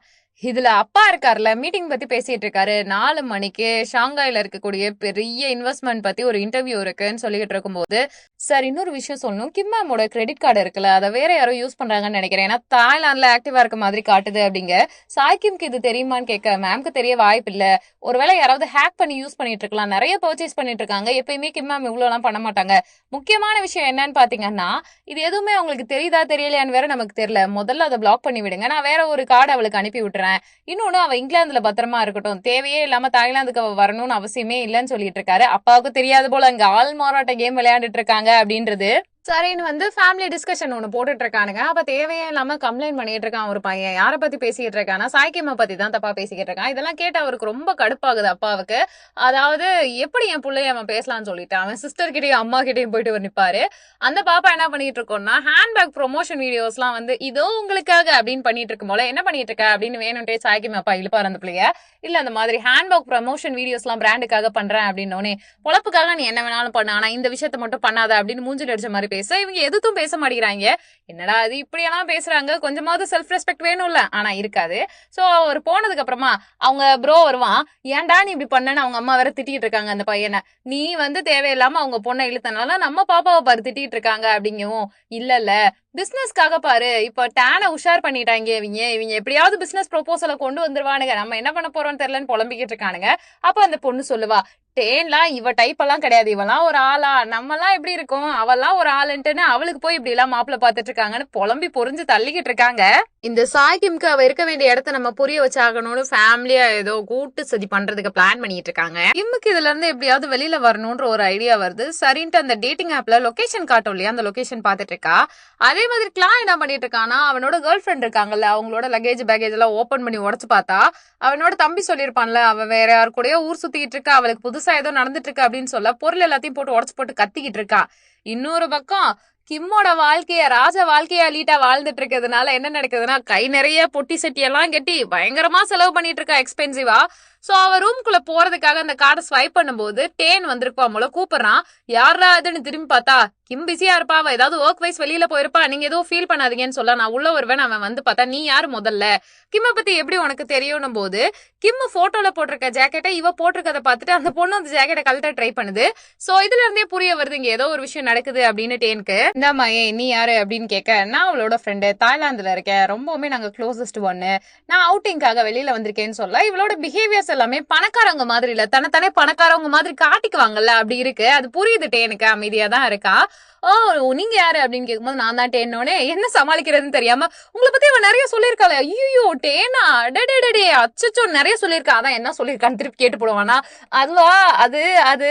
இதுல அப்பா இருக்காருல மீட்டிங் பத்தி பேசிட்டு இருக்காரு. 4 மணிக்கு ஷாங்காயில இருக்கக்கூடிய பெரிய இன்வெஸ்ட்மெண்ட் பத்தி ஒரு இன்டர்வியூ இருக்குன்னு சொல்லிட்டு இருக்கும்போது சார் இன்னொரு விஷயம் சொல்லணும், கிம் மேமோட கிரெடிட் கார்டு இருக்குல்ல அதை வேற யாரோ யூஸ் பண்றாங்கன்னு நினைக்கிறேன், ஏன்னா தாய்லாந்துல ஆக்டிவா இருக்க மாதிரி காட்டுது அப்படிங்க. சாய்க்கிம்க்கு இது தெரியுமான்னு கேட்க மேம்க்கு தெரிய வாய்ப்பு இல்ல, ஒருவேளை யாராவது ஹேக் பண்ணி யூஸ் பண்ணிட்டு இருக்கலாம், நிறைய பர்ச்சேஸ் பண்ணிட்டு இருக்காங்க, எப்பயுமே கிம் மேம் இவ்வளவு எல்லாம் பண்ண மாட்டாங்க. முக்கியமான விஷயம் என்னன்னு பாத்தீங்கன்னா இது எதுவுமே அவங்களுக்கு தெரியுதா தெரியலையான்னு வேற நமக்கு தெரியல, முதல்ல அதை பிளாக் பண்ணி விடுங்க, நான் வேற ஒரு கார்டு அவளுக்கு அனுப்பி விட்டுறேன், இன்னொன்னு அவ இங்கிலாந்துல பத்திரமா இருக்கட்டும், தேவையே இல்லாம தாய்லாந்துக்கு அவ வரணும்னு அவசியமே இல்லைன்னு சொல்லிட்டு இருக்காரு. அப்பாவுக்கு தெரியாது போல அங்க ஆள் மாறாட்ட கேம் விளையாண்டுட்டு இருக்காங்க அப்படின்றது. சரின்னு வந்து ஃபேமிலி டிஸ்கஷன் ஒண்ணு போட்டுட்டு இருக்கானுங்க. அப்ப தேவையே இல்லாம கம்ப்ளைண்ட் பண்ணிட்டு இருக்கான் ஒரு பையன். யார பத்தி பேசிட்டு இருக்கானா, சாய்க்கியம்மா பத்தி தான் தப்பா பேசிக்கிட்டு இருக்கான். இதெல்லாம் கேட்டு அவருக்கு ரொம்ப கடுப்பாகுது அப்பாவுக்கு. அதாவது எப்படி என் புள்ளைய அவன் பேசலாம்னு சொல்லிட்டு அவன் சிஸ்டர் கிட்டயும் அம்மா கிட்டயும் போயிட்டு நிப்பாரு. அந்த பாப்பா என்ன பண்ணிட்டு இருக்கோம்னா, ஹேண்ட்பேக் ப்ரொமோஷன் வீடியோஸ் எல்லாம் வந்து இதோ உங்களுக்காக அப்படின்னு பண்ணிட்டு இருக்கும் போல, என்ன பண்ணிட்டு இருக்க அப்படின்னு வேணும்ட்டே சாய்க்கியம்மா அப்பா இழுப்பாரு அந்த பிள்ளைய. இல்ல அந்த மாதிரி ஹேண்ட்பேக் ப்ரமோஷன் வீடியோஸ் எல்லாம் பிராண்டுக்காக பண்றேன் அப்படின்னோடனே, பொழப்புக்காக நீ என்ன வேணாலும் பண்ண, ஆனா இந்த விஷயத்த மட்டும் பண்ணாத அப்படின்னு மூஞ்சில் அடிச்ச மாதிரி பேச இவங்க எதுவும் பேச மாட்டேங்கிறாங்க. என்னடா அது இப்படியெல்லாம் பேசுறாங்க, கொஞ்சமாவது செல்ஃப் ரெஸ்பெக்ட் வேணும்ல, ஆனா இருக்காது. சோ அவர் போனதுக்கு அப்புறமா அவங்க ப்ரோ வருவான். ஏன்டா நீ இப்படி பண்ணன்னு அவங்க அம்மா வேற திட்டிட்டு இருக்காங்க அந்த பையனை. நீ வந்து தேவையில்லாம அவங்க பொண்ணை இழுத்தனால நம்ம பாப்பாவை பாரு திட்டிட்டு இருக்காங்க அப்படிங்கவும், இல்ல பிசினஸ்க்காக பாரு, இப்ப டேனை உஷார் பண்ணிட்டாங்க இவங்க எப்படியாவது பிசினஸ் ப்ரொபோசலை கொண்டு வந்துருவானுங்க, நம்ம என்ன பண்ண போறோம்னு தெரியலன்னு புலம்பிக்கிட்டு இருக்கானுங்க. அப்ப அந்த பொண்ணு சொல்லுவா, டேன்லாம் இவ டைப் எல்லாம் கிடையாது, இவெல்லாம் ஒரு ஆளா, நம்ம எல்லாம் எப்படி இருக்கும், அவெல்லாம் ஒரு ஆளுன்ட்டுன்னு அவளுக்கு போய் இப்படி எல்லாம் மாப்பிள்ள பாத்துட்டு இருக்காங்கன்னு புலம்பி பொறிஞ்சு தள்ளிக்கிட்டு இருக்காங்க. இந்த சாய்கிம்க்கு அவ இருக்க வேண்டிய இடத்த நம்ம புரிய வச்சாகணும்னு ஃபேமிலியா ஏதோ கூட்டு சதி பண்றதுக்கு பிளான் பண்ணிட்டு இருக்காங்க. கிம்முக்கு இதுல இருந்து எப்படியாவது வெளியில வரணும்ன்ற ஒரு ஐடியா வருது. சரின்ட்டு அந்த டேட்டிங் ஆப்ல லொகேஷன் காட்டும் இல்லையா, அந்த லொகேஷன் பாத்துட்டு இருக்கா. அதே மாதிரி கிளா என்ன பண்ணிட்டு இருக்கானா, அவனோட கேர்ள் ஃபிரெண்ட் இருக்காங்கல்ல, அவங்களோட லக்கேஜ் பேக்கேஜ் எல்லாம் ஓபன் பண்ணி உடச்சு பார்த்தா அவனோட தம்பி சொல்லியிருப்பான்ல, அவ வேற யாரு கூடயோ ஊர் சுத்திட்டு இருக்கா, அவளுக்கு புதுசா ஏதோ நடந்துட்டு இருக்கு அப்படின்னு சொல்ல பொருள் எல்லாத்தையும் போட்டு உடச்சு போட்டு கத்திக்கிட்டு இருக்கா. இன்னொரு பக்கம் கிம்மோட வாழ்க்கைய ராஜ வாழ்க்கையா லீட்டா வாழ்ந்துட்டு இருக்கிறதுனால என்ன நடக்குதுன்னா, கை நிறைய பொட்டி சட்டி எல்லாம் கட்டி பயங்கரமா செலவு பண்ணிட்டு இருக்கா எக்ஸ்பென்சிவா. சோ அவ ரூம்குள்ள போறதுக்காக அந்த கார்டை ஸ்வைப் பண்ணும்போது டேன் வந்திருப்பா போல, கூப்பிடுறான். யாரா அதுன்னு திரும்பி பார்த்தா கிம் பிஸியா இருப்பா, அவ ஏதாவது ஒர்க் வைஸ் வெளியில போயிருப்பா, நீங்க எதுவும் ஃபீல் பண்ணாதீங்கன்னு சொல்ல நான் உள்ள வருவேன். அவன் வந்து பார்த்தா, நீ யாரு முதல்ல, கிம்ம பத்தி எப்படி உனக்கு தெரியும் போது கிம் போட்டோல போட்டிருக்க ஜாக்கெட்டை இவ போட்டிருக்கதை பார்த்துட்டு அந்த பொண்ணு அந்த ஜாக்கெட்டை கழட்ட ட்ரை பண்ணுது. சோ இதுல இருந்தே புரிய வருது இங்க ஏதோ ஒரு விஷயம் நடக்குது அப்படின்னு டேனுக்கு. இந்தாமா நீ யாரு அப்படின்னு கேட்க, நான் அவளோட ஃப்ரெண்டு, தாய்லாந்துல இருக்கேன், ரொம்பவுமே நாங்க க்ளோசஸ்ட் ஒன்னு, நான் அவுட்டிங்காக வெளியில வந்திருக்கேன்னு சொல்ல இவளோட பிஹேவியர்ஸ் எல்லாமே பணக்காரவங்க மாதிரி இல்ல, தனத்தானே பணக்காரவங்க மாதிரி காட்டிக்குவாங்கல்ல அப்படி இருக்கு. அது புரியுது டேனுக்கு, அமைதியா தான் இருக்கா. ஓ நீங்க யாரு அப்படின்னு கேட்கும்போது நான் தான் டேன்னோடனே என்ன சமாளிக்கிறதுன்னு தெரியாம, உங்களை பத்தி அவன் நிறைய சொல்லியிருக்காளே, ஐயோ டேனா டே அச்சோ நிறைய சொல்லியிருக்கா, அதான் என்ன சொல்லியிருக்கான்னு திருப்பி கேட்டு போடுவானா, அதுவா அது அது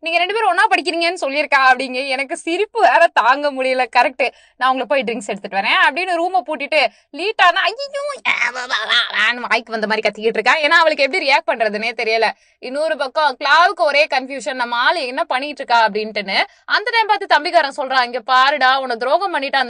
நீங்க 2 பேரும் ஒன்னா படிக்கிறீங்கன்னு சொல்லியிருக்கா அப்படிங்க. எனக்கு சிரிப்பு வேற தாங்க முடியல. கரெக்ட், நான் உங்களை போய் ட்ரிங்க்ஸ் எடுத்துட்டு வரேன் அப்படின்னு ரூமை பூட்டிட்டு லீட்டானா ஐயோ வாய்க்கு வந்த மாதிரி கத்திக்கிட்டு இருக்கா. ஏன்னா அவளுக்கு எப்படி ரியாக்ட் பண்றதுன்னே தெரியல. இன்னொரு பக்கம் கிளாவுக்கு ஒரே கன்ஃபியூஷன், நம்ம ஆளு என்ன பண்ணிட்டு இருக்கா அப்படின்ட்டுன்னு. அந்த டைம் பார்த்து தம்பிக்காரன் சொல்றான், இங்க பாருடா உன துரோகம் பண்ணிட்டா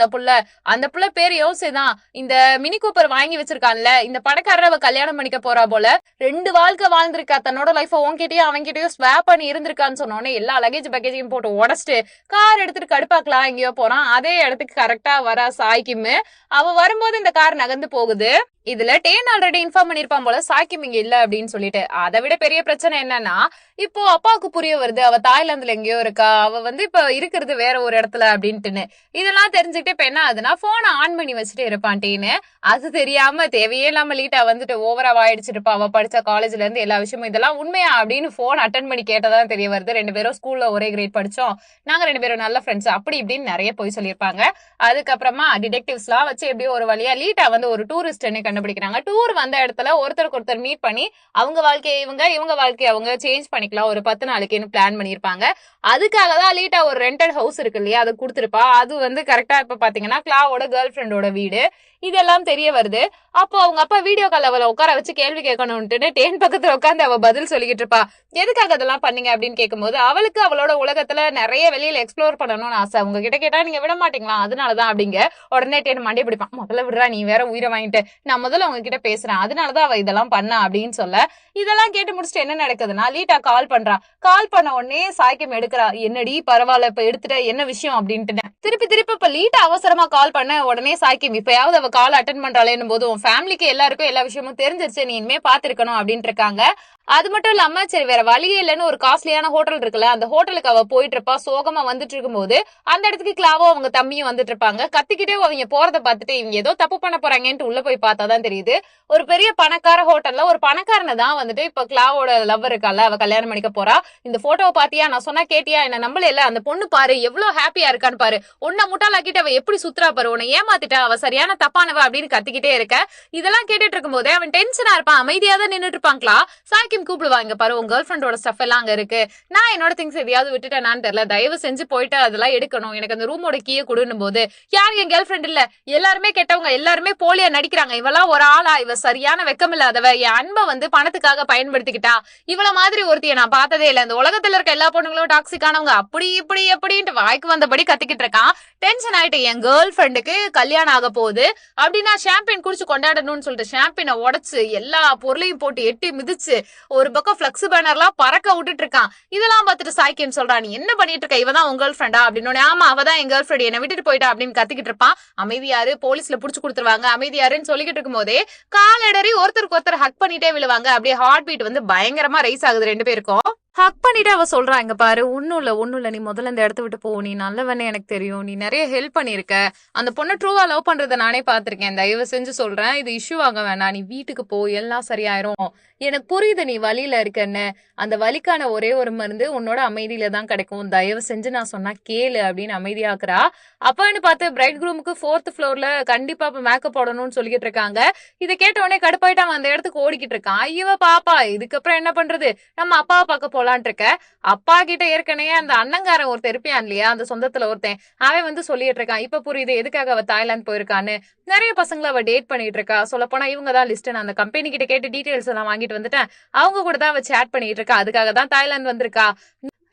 அந்த புள்ள பேர் யோசிதான், இந்த மினி கூப்பர் வாங்கி வச்சிருக்கான்ல, இந்த பணக்காரரை அவ கல்யாணம் பண்ணிக்க போறா போல, 2 வாழ்க்கை வாழ்ந்திருக்கா, தன்னோட லைஃப் அவன்கிட்டயும் அவன்கிட்டயும் ஸ்வாப் பண்ணி இருந்திருக்கான்னு சொன்னோன்னே எல்லா லக்கேஜ் பேக்கேஜையும் போட்டு உடச்சிட்டு கார் எடுத்துட்டு கடுப்பாக்கலாம் எங்கேயோ போறான். அதே இடத்துக்கு கரெக்டா வரா சாய்க்கிம். அவ வரும்போது இந்த கார் நகர்ந்து போகுது. இதுல டேன் ஆல்ரெடி இன்ஃபார்ம் பண்ணிருப்பான் போல சாய்க்கிம் இங்க இல்ல அப்படின்னு சொல்லிட்டு. அதை விட பெரிய பிரச்சனை என்னன்னா, இப்போ அப்பாவுக்கு புரிய வருது அவ தாய்லாந்துல எங்கேயோ இருக்கா, அவ வந்து இப்ப இருக்கிறது வேற ஒரு இடத்துல அப்படின்ட்டுன்னு. இதெல்லாம் தெரிஞ்சுக்கிட்டு இப்ப என்ன ஆகுதுன்னா, போனை ஆன் பண்ணி வச்சுட்டு இருப்பான் டேனு. அது தெரியாம தேவையே இல்லாம லீட்டா வந்துட்டு ஓவரா வாயிடுச்சிருப்பா. அவ படிச்ச காலேஜ்ல இருந்து எல்லா விஷயமும் இதெல்லாம் உண்மையா அப்படின்னு போன் அட்டன் பண்ணி கேட்டதான் தெரிய வருது. 2 பேரும் ஸ்கூல்ல ஒரே கிரேட் படிச்சோம், நாங்க 2 பேரும் நல்ல ஃப்ரெண்ட்ஸ் அப்படி இப்படின்னு நிறைய போய் சொல்லியிருப்பாங்க. அதுக்கப்புறமா டிடெக்டிவ்ஸ் எல்லாம் வச்சு எப்படியோ ஒரு வழியா லீட்டா வந்து ஒரு டூரிஸ்ட்னு கண்டுபிடிக்கிறாங்க. டூர் வந்த இடத்துல ஒருத்தருக்கு ஒருத்தர் மீட் பண்ணி அவங்க வாழ்க்கையை இவங்க வாழ்க்கையை அவங்க சேஞ்ச் பண்ணிக்கலாம் ஒரு 10 நாளைக்குன்னு பிளான் பண்ணிருப்பாங்க. அதுக்காக தான் லீட்டா ஒரு ரெண்டட் ஹவுஸ் இருக்கு இல்லையா, அதை கொடுத்துருப்பா. அது வந்து கரெக்டா இப்ப பாத்தீங்கன்னா கிளாவோட கேர்ள் ஃப்ரெண்டோட வீடு. இதெல்லாம் தெரிய வருது. அப்போ அவங்க அப்பா வீடியோ கால் அவளை உட்கார வச்சு கேள்வி கேட்கணும்ட்டு டேன் பக்கத்துல உட்காந்து அவ பதில் சொல்லிக்கிட்டு இருப்பா. எதுக்காக அதெல்லாம் பண்ணீங்க அப்படின்னு கேட்கும்போது, அவளுக்கு அவளோட உலகத்துல நிறைய வெளியில எக்ஸ்ப்ளோர் பண்ணணும்னு ஆசை, உங்க கிட்ட கேட்டா நீங்க விட மாட்டீங்களா, அதனாலதான் அப்படிங்க. உடனே டேன் மண்டே பிடிப்பான், முதல்ல விடுறா நீ வேற உயிரை வாங்கிட்டு, நான் முதல்ல உங்ககிட்ட பேசுறேன், அதனாலதான் அவ இதெல்லாம் பண்ணா அப்படின்னு சொல்ல. இதெல்லாம் கேட்டு முடிச்சுட்டு என்ன நடக்குதுன்னா, லீட்டா கால் பண்றா. கால் பண்ண உடனே சாய்க்கிம் எடுக்கிறா. என்னடி பரவாயில்ல இப்ப எடுத்துட்ட, என்ன விஷயம் அப்படின்ட்டு. திருப்பி இப்ப லீட்டா அவசரமா கால் பண்ண உடனே சாய்க்கிம் இப்பயாவது அவ கால் அட்டன் பண்றாளேன்னு போது, உன் ஃபேமிலிக்கு எல்லாருக்கும் எல்லா விஷயமும் தெரிஞ்சிருச்சு, நீ இனிமே பாத்துருக்கணும் அப்படின்ட்டு இருக்காங்க. அது மட்டும் இல்லாம சரி வேற வழியே இல்லைன்னு ஒரு காஸ்ட்லியான ஹோட்டல் இருக்குல்ல, அந்த ஹோட்டலுக்கு அவ போயிட்டு இருப்பா. சோகமா வந்துட்டு இருக்கும் போது அந்த இடத்துக்கு கிளாவோ அவங்க தம்பியும் வந்துட்டு இருப்பாங்க. கத்திக்கிட்டே அவங்க போறத பார்த்துட்டு இவங்க ஏதோ தப்பு பண்ண போறாங்கன்ட்டு உள்ள போய் பார்த்தாதான் தெரியுது, ஒரு பெரிய பணக்கார ஹோட்டல்ல ஒரு பணக்காரனை தான் வந்துட்டு இப்ப கிளாவோட லவ் இருக்கால அவ கல்யாணம் பண்ணிக்க போறா. இந்த போட்டோவை பாத்தியா, நான் சொன்னா கேட்டியா, என்ன நம்பல இல்ல, அந்த பொண்ணு பாரு எவ்வளவு ஹாப்பியா இருக்கான்னு பாரு, உன்னை முட்டாளாக்கிட்டு அவ எப்படி சுத்துறா பாரு, உன்னை ஏமாத்திட்டா, அவ சரியான தப்பானவ அப்படின்னு கத்திக்கிட்டே இருக்க. இதெல்லாம் கேட்டுட்டு இருக்கும் போதே அவன் டென்ஷனா இருப்பான், அமைதியா தான் நின்னுட்டு இருப்பாங்களா. சாய்க்கிம் சாய்க்கிம் கூப்பிடுவாங்க, பாரு உங்க கேர்ள் ஃப்ரெண்டோட ஸ்டஃப் எல்லாம் அங்க இருக்கு, நான் என்னோட திங்ஸ் எதையாவது விட்டுட்டேனான்னு தெரியல, தயவு செஞ்சு போயிட்டு அதெல்லாம் எடுக்கணும், எனக்கு அந்த ரூமோட கீயை கொடுன்னும் போது, யார் என் கேர்ள் ஃப்ரெண்ட் இல்ல, எல்லாருமே கெட்டவங்க, எல்லாருமே போலியா நடிக்கிறாங்க, இவெல்லாம் ஒரு ஆளா, இவ சரியான வெக்கம் இல்லாதவ, என் அன்பை வந்து பணத்துக்காக பயன்படுத்திக்கிட்டா, இவ்வளவு மாதிரி ஒருத்திய நான் பார்த்ததே இல்ல, இந்த உலகத்துல இருக்க எல்லா பொண்ணுங்களும் டாக்ஸிக்கானவங்க, அப்படி இப்படி எப்படின்ட்டு வாய்க்கு வந்தபடி கத்திக்கிட்டு இருக்கான். டென்ஷன் ஆயிட்டு, என் கேர்ள் ஃப்ரெண்டுக்கு கல்யாணம் ஆக போகுது அப்படின்னா ஷாம்பின் குடிச்சு கொண்டாடணும்னு சொல்லிட்டு ஷாம்பினை உடைச்சு எல்லா பொருளையும் போட்டு எட்டி மிதிச்சு ஒரு பக்கம் பிளக்ஸ் பேனர்லாம் பறக்க விட்டுட்டு இருக்கான். இதெல்லாம் பார்த்துட்டு சாய்க்கியம் சொல்றான், நீ என்ன பண்ணிட்டு இருக்க, இவதான் உங்க கேர்ள் ஃப்ரெண்டா அப்படின்னு. ஆமா, அவதான் என் கேர்ள் ஃப்ரெண்ட், என்னை விட்டுட்டு போயிட்டா அப்படின்னு கத்திக்கிட்டு இருப்பான். அமைதியாரு, போலீஸ்ல புடிச்சு கொடுத்துருவாங்க, அமைதியாருன்னு சொல்லிக்கிட்டு இருக்கும் போதே காலடறி ஒருத்தருக்கு ஒருத்தர் ஹக் பண்ணிட்டே விழுவாங்க. அப்படியே ஹார்ட் பீட் வந்து பயங்கரமா ரைஸ் ஆகுது ரெண்டு பேருக்கும். ஹக் பண்ணிட்டு அவ சொல்றா, இங்க பாரு, ஒண்ணும் இல்ல, நீ முதல்ல இந்த இடத்த விட்டு போ, நீ நல்லவன்னு எனக்கு தெரியும், நீ நிறைய ஹெல்ப் பண்ணிருக்க, அந்த பொண்ணை ட்ரூவா லவ் பண்றத நானே பாத்திருக்கேன், தயவு செஞ்சு சொல்றேன், இது இஷ்யூ ஆக வேணாம், நீ வீட்டுக்கு போ, எல்லாம் சரியாயிரும், எனக்கு புரியுது நீ வலியில இருக்கன்னு, அந்த வலிக்கான ஒரே ஒரு மருந்து உன்னோட அமைதியில தான் கிடைக்கும், தயவு செஞ்சு நான் சொன்னா கேளு அப்படின்னு அமைதியாக்குறா. அப்பான்னு பார்த்து பிரைட் குரூமுக்கு 4th ஃப்ளோர்ல கண்டிப்பா மேக்கப் போடணும்னு சொல்லிக்கிட்டு இருக்காங்க. இதை கேட்ட உடனே கடுப்பாயிட்டு அவன் அந்த இடத்துக்கு ஓடிக்கிட்டு இருக்கான். ஐயோ பாப்பா, இதுக்கப்புறம் என்ன பண்றது, நம்ம அப்பாவை பார்க்க போலான் இருக்க. அப்பா கிட்ட ஏற்கனவே அந்த அண்ணங்காரன் ஒருத்தர் இருப்பான் இல்லையா, அந்த சொந்தத்துல ஒருத்தன், அவன் வந்து சொல்லிட்டு இருக்கான், இப்ப புரியுது எதுக்காக அவ தாய்லாந்து போயிருக்கான்னு, நிறைய பசங்களை அவ டேட் பண்ணிட்டு இருக்கா, சொல்ல போனா இவங்க தான் லிஸ்ட், நான் அந்த கம்பெனி கிட்ட கேட்டு டீடைல்ஸ் எல்லாம் வாங்கிட்டு வந்துட்டேன், அவங்க கூட தான் அவ சேட் பண்ணிட்டு இருக்கா, அதுக்காக தான் தாய்லாந்து வந்திருக்கா,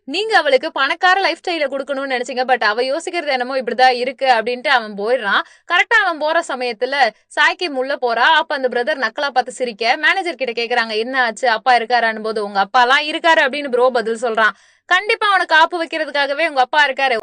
நீங்க அவளுக்கு பணக்கார லைஃப் ஸ்டைல கொடுக்கணும்னு நினைச்சீங்க, பட் அவ யோசிக்கிறது என்னமோ இப்படிதான் இருக்கு அப்படின்ட்டு அவன் போயிடுறான். கரெக்டா அவன் போற சமயத்துல சாய்க்கிம் உள்ள போறா. அப்ப அந்த பிரதர் நக்கலா பார்த்து சிரிக்க மேனேஜர் கிட்ட கேக்குறாங்க, என்ன ஆச்சு, அப்பா இருக்காரான்னு போது, உங்க அப்பா எல்லாம் இருக்காரு அப்படின்னு ப்ரோ பதில் சொல்றான். கண்டிப்பா அவனுக்கு காப்பு வைக்கிறதுக்காகவே உங்க அப்பா இருக்காரு,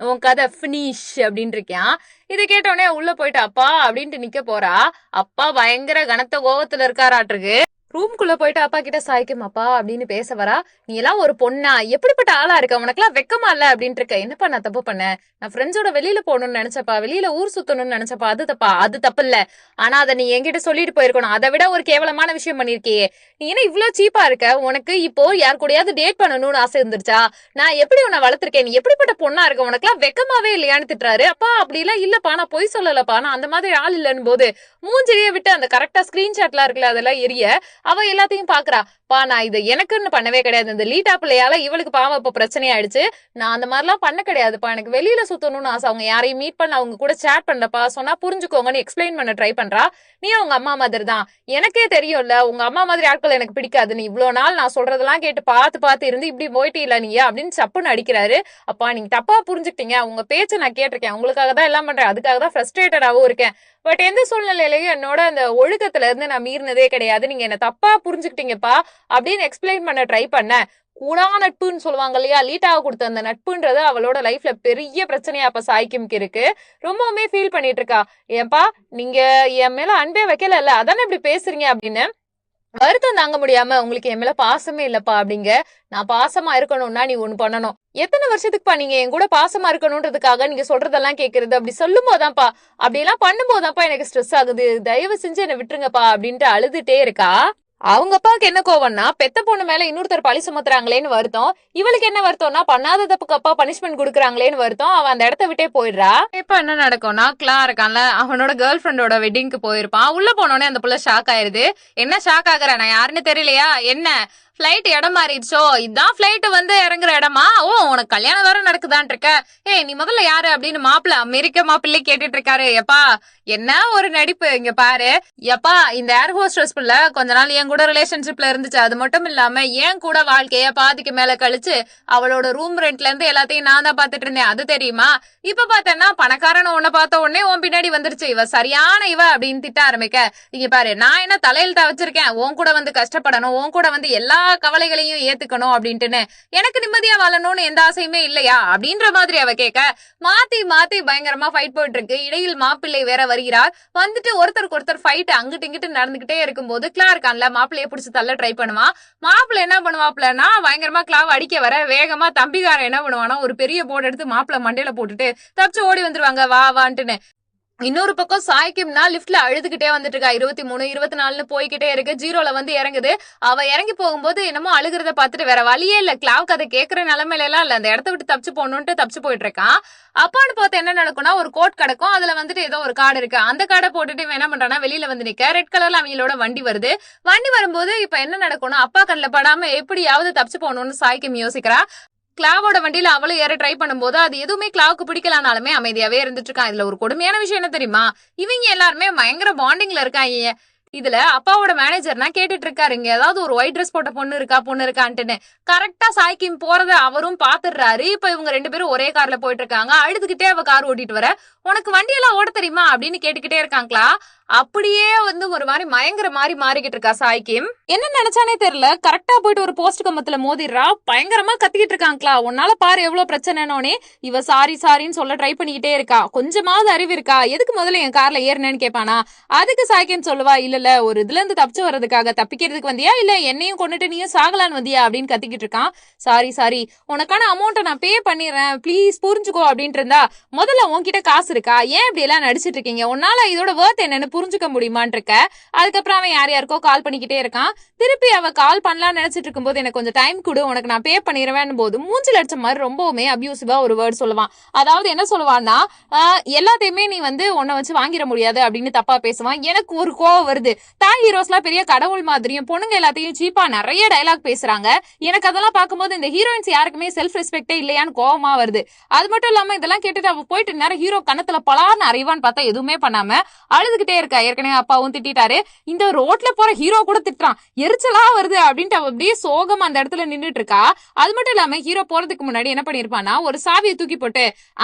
உன் கதை பினிஷ் அப்படின்னு இருக்கான். இதை கேட்டோடனே உள்ள போயிட்டு அப்பா அப்படின்ட்டு நிக்க போறா. அப்பா பயங்கர கனத்த கோவத்துல இருக்காராட்டிருக்கு. ரூம்குள்ள போயிட்டு அப்பா கிட்ட சாய்க்கும், அப்பா அப்படின்னு பேச வரா. நீ எல்லாம் ஒரு பொண்ணா, எப்படிப்பட்ட ஆளா இருக்க, உனக்கெல்லாம் வெக்கமா இல்ல அப்படின்ட்டு இருக்க. என்னப்பா நான் தப்பு பண்ணேன், நான் ஃப்ரெண்ட்ஸோட வெளியில போகணும்னு நினைச்சப்பா, வெளியில ஊர் சுத்தணும்னு நினைச்சப்பா, அது தப்பா, அது தப்பு இல்ல, ஆனா அதை நீ என்கிட்ட சொல்லிட்டு போயிருக்கணும், அதை விட ஒரு கேவலமான விஷயம் பண்ணிருக்கியே, நீ என்ன இவ்வளவு சீப்பா இருக்க, உனக்கு இப்போ யார் கூடயாவது டேட் பண்ணணும்னு ஆசை இருந்துருச்சா, நான் எப்படி உன்னை வளர்த்திருக்கேன், நீ எப்படிப்பட்ட பொண்ணா இருக்க, உனக்கெல்லாம் வெக்கமாவே இல்லையான்னு திட்டுறாரு. அப்பா அப்படி எல்லாம் இல்லப்பா, நான் பொய் சொல்லலப்பா, நான் அந்த மாதிரி ஆள் இல்லன்னு போது மூஞ்சிரியை விட்டு அந்த கரெக்டா ஸ்கிரீன்ஷாட்லாம் இருக்குல்ல அதெல்லாம் எரிய அவ எல்லாத்தையும் பாக்குறா. பா நான் இது எனக்குன்னு பண்ணவே கிடையாது, இந்த லீட்டா பிள்ளையால இவளுக்கு பாவம் இப்ப பிரச்சனை ஆயிடுச்சு, நான் அந்த மாதிரிலாம் பண்ண கிடையாதுப்பா, எனக்கு வெளியில சுத்தணும்னு ஆசை, அவங்க யாரையும் மீட் பண்ண, அவங்க கூட சேட் பண்ணலப்பா, சொன்னா புரிஞ்சுக்கோங்கன்னு எக்ஸ்பிளைன் பண்ண ட்ரை பண்றா. நீ அவங்க அம்மா மாதிரி தான், எனக்கே தெரியும்ல உங்க அம்மா மாதிரி ஆட்கள் எனக்கு பிடிக்காது, நீ இவ்வளவு நாள் நான் சொல்றதெல்லாம் கேட்டு பார்த்து இருந்து இப்படி போயிட்டு இல்ல நீயா அப்படின்னு சப்புன்னு அடிக்கிறாரு. அப்பா நீங்க தப்பா புரிஞ்சுக்கிட்டீங்க, உங்க பேச்சை நான் கேட்டிருக்கேன், உங்களுக்காக தான் எல்லாம் பண்றேன், அதுக்காக தான் ஃப்ரஸ்ட்ரேட்டடாவும் இருக்கேன், பட் எந்த சூழ்நிலையிலையும் என்னோட அந்த ஒழுக்கத்துல இருந்து நான் மீறினதே கிடையாது, நீங்க என்ன தப்பா புரிஞ்சுக்கிட்டீங்கப்பா அப்படின்னு எக்ஸ்பிளைன் பண்ண ட்ரை பண்ண. கூடா நட்புன்னு சொல்லுவாங்க இல்லையா, லீட்டாவை கொடுத்த அந்த நட்புன்றது அவளோட லைஃப்ல பெரிய பிரச்சனையா அப்ப சாய்க்கிம்க்கு இருக்கு. ரொம்பவுமே ஃபீல் பண்ணிட்டு இருக்கா. ஏன்பா நீங்க என் மேல அன்பே வைக்கல இல்ல, அதானே இப்படி பேசுறீங்க அப்படின்னு வருத்தம் தாங்க முடியாம, உங்களுக்கு என் மேல பாசமே இல்லப்பா அப்படிங்க. நான் பாசமா இருக்கணும்னா நீ ஒண்ணு பண்ணணும், எத்தனை வருஷத்துக்குப்பா நீங்க என் கூட பாசமா இருக்கணும்ன்றதுக்காக நீங்க சொல்றதெல்லாம் கேக்குறது, அப்படி சொல்லும் போதான்ப்பா, அப்படி எல்லாம் பண்ணும் போதான்ப்பா எனக்கு ஸ்ட்ரெஸ் ஆகுது, தயவு செஞ்சு என்ன விட்டுருங்கப்பா அப்படின்ட்டு அழுதுட்டே இருக்கா. அவங்க அப்பாவுக்கு என்ன கோவம்னா, பெத்த பொண்ணு மேல இன்னொருத்தர் பழி சுமத்துறாங்களேன்னு வருத்தம், இவளுக்கு என்ன வருத்தம்னா பண்ணாத தப்புக்கு அப்பா பனிஷ்மெண்ட் கொடுக்குறாங்களேன்னு வருத்தம். அவன் அந்த இடத்த விட்டே போயிடுறா. இப்ப என்ன நடக்கும்னா, கிளா இருக்கான்ல, அவனோட கேர்ள் ஃப்ரெண்டோட வெட்டிங்க்கு போயிருப்பான். உள்ள போனோடனே அந்த புள்ள ஷாக் ஆயிருது. என்ன ஷாக் ஆகுற, நான் யாருன்னு தெரியலையா என்ன, பிளைட் இடம் மாறிடுச்சோ, இதான் பிளைட் வந்து இறங்குற இடமா, ஓ உனக்கு கல்யாணம் வேற நடக்குதான் இருக்க, ஏய் நீ முதல்ல யாரு அப்படின்னு மாப்பிள்ள அமெரிக்க மாப்பிள்ளை கேட்டுட்டு இருக்காரு. எப்பா என்ன ஒரு நடிப்பு, இங்க பாரு எப்பா, இந்த ஏர் ஹோஸ்டஸ் புள்ள கொஞ்ச நாள் என் கூட ரிலேஷன்ஷிப்ல இருந்துச்சு, அது மட்டும் இல்லாம என் கூட வாழ்க்கைய பாதிக்கு மேல கழிச்சு அவளோட ரூம் ரெண்ட்ல இருந்து எல்லாத்தையும் நான் தான் பாத்துட்டு இருந்தேன், அது தெரியுமா, இப்ப பார்த்தேன்னா பணக்காரன உன்னை பார்த்த உடனே உன் பின்னாடி வந்துருச்சு, இவ சரியான இவ அப்படின்னு திட்ட ஆரம்பிக்க. இங்க பாரு நான் என்ன தலையில்தான் வச்சிருக்கேன், உன் கூட வந்து கஷ்டப்படணும், உன் கூட வந்து எல்லா கவலைகளையும் ஏத்துக்கணும் அப்படின்ட்டுன்னு, எனக்கு நிம்மதியா வாழணும்னு எந்த ஆசையுமே இல்லையா அப்படின்ற மாதிரி அவ கேட்க, மாத்தி மாத்தி பயங்கரமா ஃபைட் போயிட்டு இருக்கு. இடையில் மாப்பிள்ளை வேற வருகிறார். வந்துட்டு ஒருத்தருக்கு ஒருத்தர் ஃபைட் அங்கிட்டு இங்கிட்டு நடந்துகிட்டே இருக்கும்போது கிளா இருக்கான்ல, மாப்பிள்ளைய பிடிச்சு தள்ள ட்ரை பண்ணுவான். மாப்பிள்ளை என்ன பண்ணுவாப்லன்னா பயங்கரமா கிளாவ அடிக்க வர, வேகமா தம்பிக்காரன் என்ன பண்ணுவானா ஒரு பெரிய போர்டு எடுத்து மாப்பிள்ளை மண்டையில போட்டுட்டு தப்பிச்சு ஓடி வந்துருவாங்க வா வான்ட்டுன்னு. இன்னொரு பக்கம் சாய்க்கும்னா லிப்ட்ல அழுதுகிட்டே வந்துட்டு இருக்கா. 23, 24 போய்கிட்டே இருக்கு. 0ல வந்து இறங்குது. அவ இறங்கி போகும்போது என்னமோ அழுகிறத பார்த்துட்டு வேற வழியே இல்ல, கிளாவுக்கு அதை கேட்கிற நிலைமையில எல்லாம் இல்ல, அந்த இடத்த விட்டு தப்பிச்சு போகணும்ட்டு தப்பிச்சு போயிட்டு இருக்கான். அப்பான்னு பார்த்து என்ன நடக்கும்னா, ஒரு கோட் கிடக்கும், அதுல வந்துட்டு ஏதோ ஒரு கார்டு இருக்கு. அந்த கார்டை போட்டுட்டு இவன் என்ன பண்றானா, வெளியில வந்து நிக்க. ரெட் கலர்ல அவங்களோட வண்டி வருது. வண்டி வரும்போது இப்ப என்ன நடக்கும்னா, அப்பா கண்ணில் படாம எப்படியாவது தப்பிச்சு போகணும்னு சாய்க்கும் யோசிக்கிறா. கிளாவோட வண்டியில அவளும் ஏற ட்ரை பண்ணும்போது அது எதுவுமே கிளாவுக்கு பிடிக்கலனாலுமே அமைதியாவே இருந்துட்டு இருக்கான். இதுல ஒரு கொடுமையான விஷயம் என்ன தெரியுமா, இவங்க எல்லாருமே பயங்கர பாண்டிங்ல இருக்காங்க. இதுல அப்பாவோட மேனேஜர்னா கேட்டுட்டு இருக்காரு, இங்க ஏதாவது ஒரு ஒயிட் ட்ரெஸ் போட்ட பொண்ணு இருக்கான்ட்டுன்னு. கரெக்டா சாய்க்கிம் போறத அவரும் பாத்துடுறாரு. இப்ப இவங்க 2 பேரும் ஒரே கார்ல போயிட்டு இருக்காங்க. அழுதுகிட்டே அவ கார் ஓட்டிட்டு வர, உனக்கு வண்டியெல்லாம் ஓட தெரியுமா அப்படின்னு கேட்டுக்கிட்டே இருக்காங்களா. அப்படியே வந்து ஒரு மாதிரி மயங்குற மாதிரி மாறிக்கிட்டு இருக்கா சாய்க்கிம். என்ன நினைச்சானே தெரியல, கரெக்டா போயிட்டு ஒரு போஸ்ட் கம்பத்துல மோதிடுறா. பயங்கரமா கத்திக்கிட்டு இருக்காங்களா, உன்னால பாரு எவ்வளவு பிரச்சனைனோனே. இவ சாரின்னு சொல்ல ட்ரை பண்ணிக்கிட்டே இருக்கா. கொஞ்சமாவது அறிவு இருக்கா, எதுக்கு முதல்ல என் கார்ல ஏறினேன்னு கேட்பானா. அதுக்கு சாய்க்கிம் சொல்லுவா, இல்ல ஒரு இதுல இருந்து தப்பிச்சு வர்றதுக்காக, தப்பிக்கிறதுக்கு வந்தியா இல்ல என்னையும் கொண்டுட்டு நீயும் சாகலான்னு வந்தியா அப்படின்னு கத்திக்கிட்டு இருக்கான். சாரி உனக்கான அமௌண்ட்டை நான் பே பண்ணிடுறேன், ப்ளீஸ் புரிஞ்சுக்கோ அப்படின்ட்டு இருந்தா, முதல்ல உன்கிட்ட காசு இருக்கா, ஏன் இப்படி எல்லாம் நடிச்சிட்டு இருக்கீங்க, உன்னால இதோட வர்த் என்னன்னு புரிஞ்சுக்க முடியுமான் இருக்க. அதுக்கப்புறம் அவன் யாருக்கோ கால் பண்ணிக்கிட்டே இருக்கான். திருப்பி அவ கால் பண்ணலாம் நினைச்சிட்டு இருக்கும்போது, எனக்கு கொஞ்சம் டைம் கொடு, உனக்கு நான் பே பண்ணிடுவேன் போது மூஞ்சில் அடிச்ச மாதிரி ரொம்பவுமே அபியூசிவா ஒரு வேர்ட் சொல்லுவான். அதாவது என்ன சொல்லுவான்னா, எல்லாத்தையுமே நீ வந்து உன்னை வச்சு வாங்கிட முடியாது அப்படின்னு தப்பா பேசுவான். எனக்கு ஒரு கோவம் வருது. தாய் ஹீரோஸ்லாம் பெரிய கடவுள் மாதிரியும் பொண்ணுங்க எல்லாத்தையும் சீப்பா நிறைய டைலாக் பேசுறாங்க. எனக்கு அதெல்லாம் பார்க்கும்போது இந்த ஹீரோயின்ஸ் யாருக்குமே செல்ஃப் ரெஸ்பெக்டே இல்லையான்னு கோவமா வருது. அது மட்டும் இல்லாம இதெல்லாம் கேட்டுட்டு அவ போயிட்டு நேரம் ஹீரோ கண்ணத்துல பலார்னு அறிவான்னு பார்த்தா எதுவுமே பண்ணாம அழுதுகிட்டே இருக்கா. ஏற்கனவே அப்பாவும் திட்டாரு, இந்த ரோட்ல போற ஹீரோ கூட திட்டுறான், எரிச்சலா வருது அப்படின்ட்டு அவ அப்படியே சோகம் அந்த இடத்துல நின்றுட்டு இருக்கா. அது மட்டும் இல்லாம ஹீரோ போறதுக்கு முன்னாடி என்ன பண்ணிருப்பானா, ஒரு சாவியை தூக்கி போட்டு,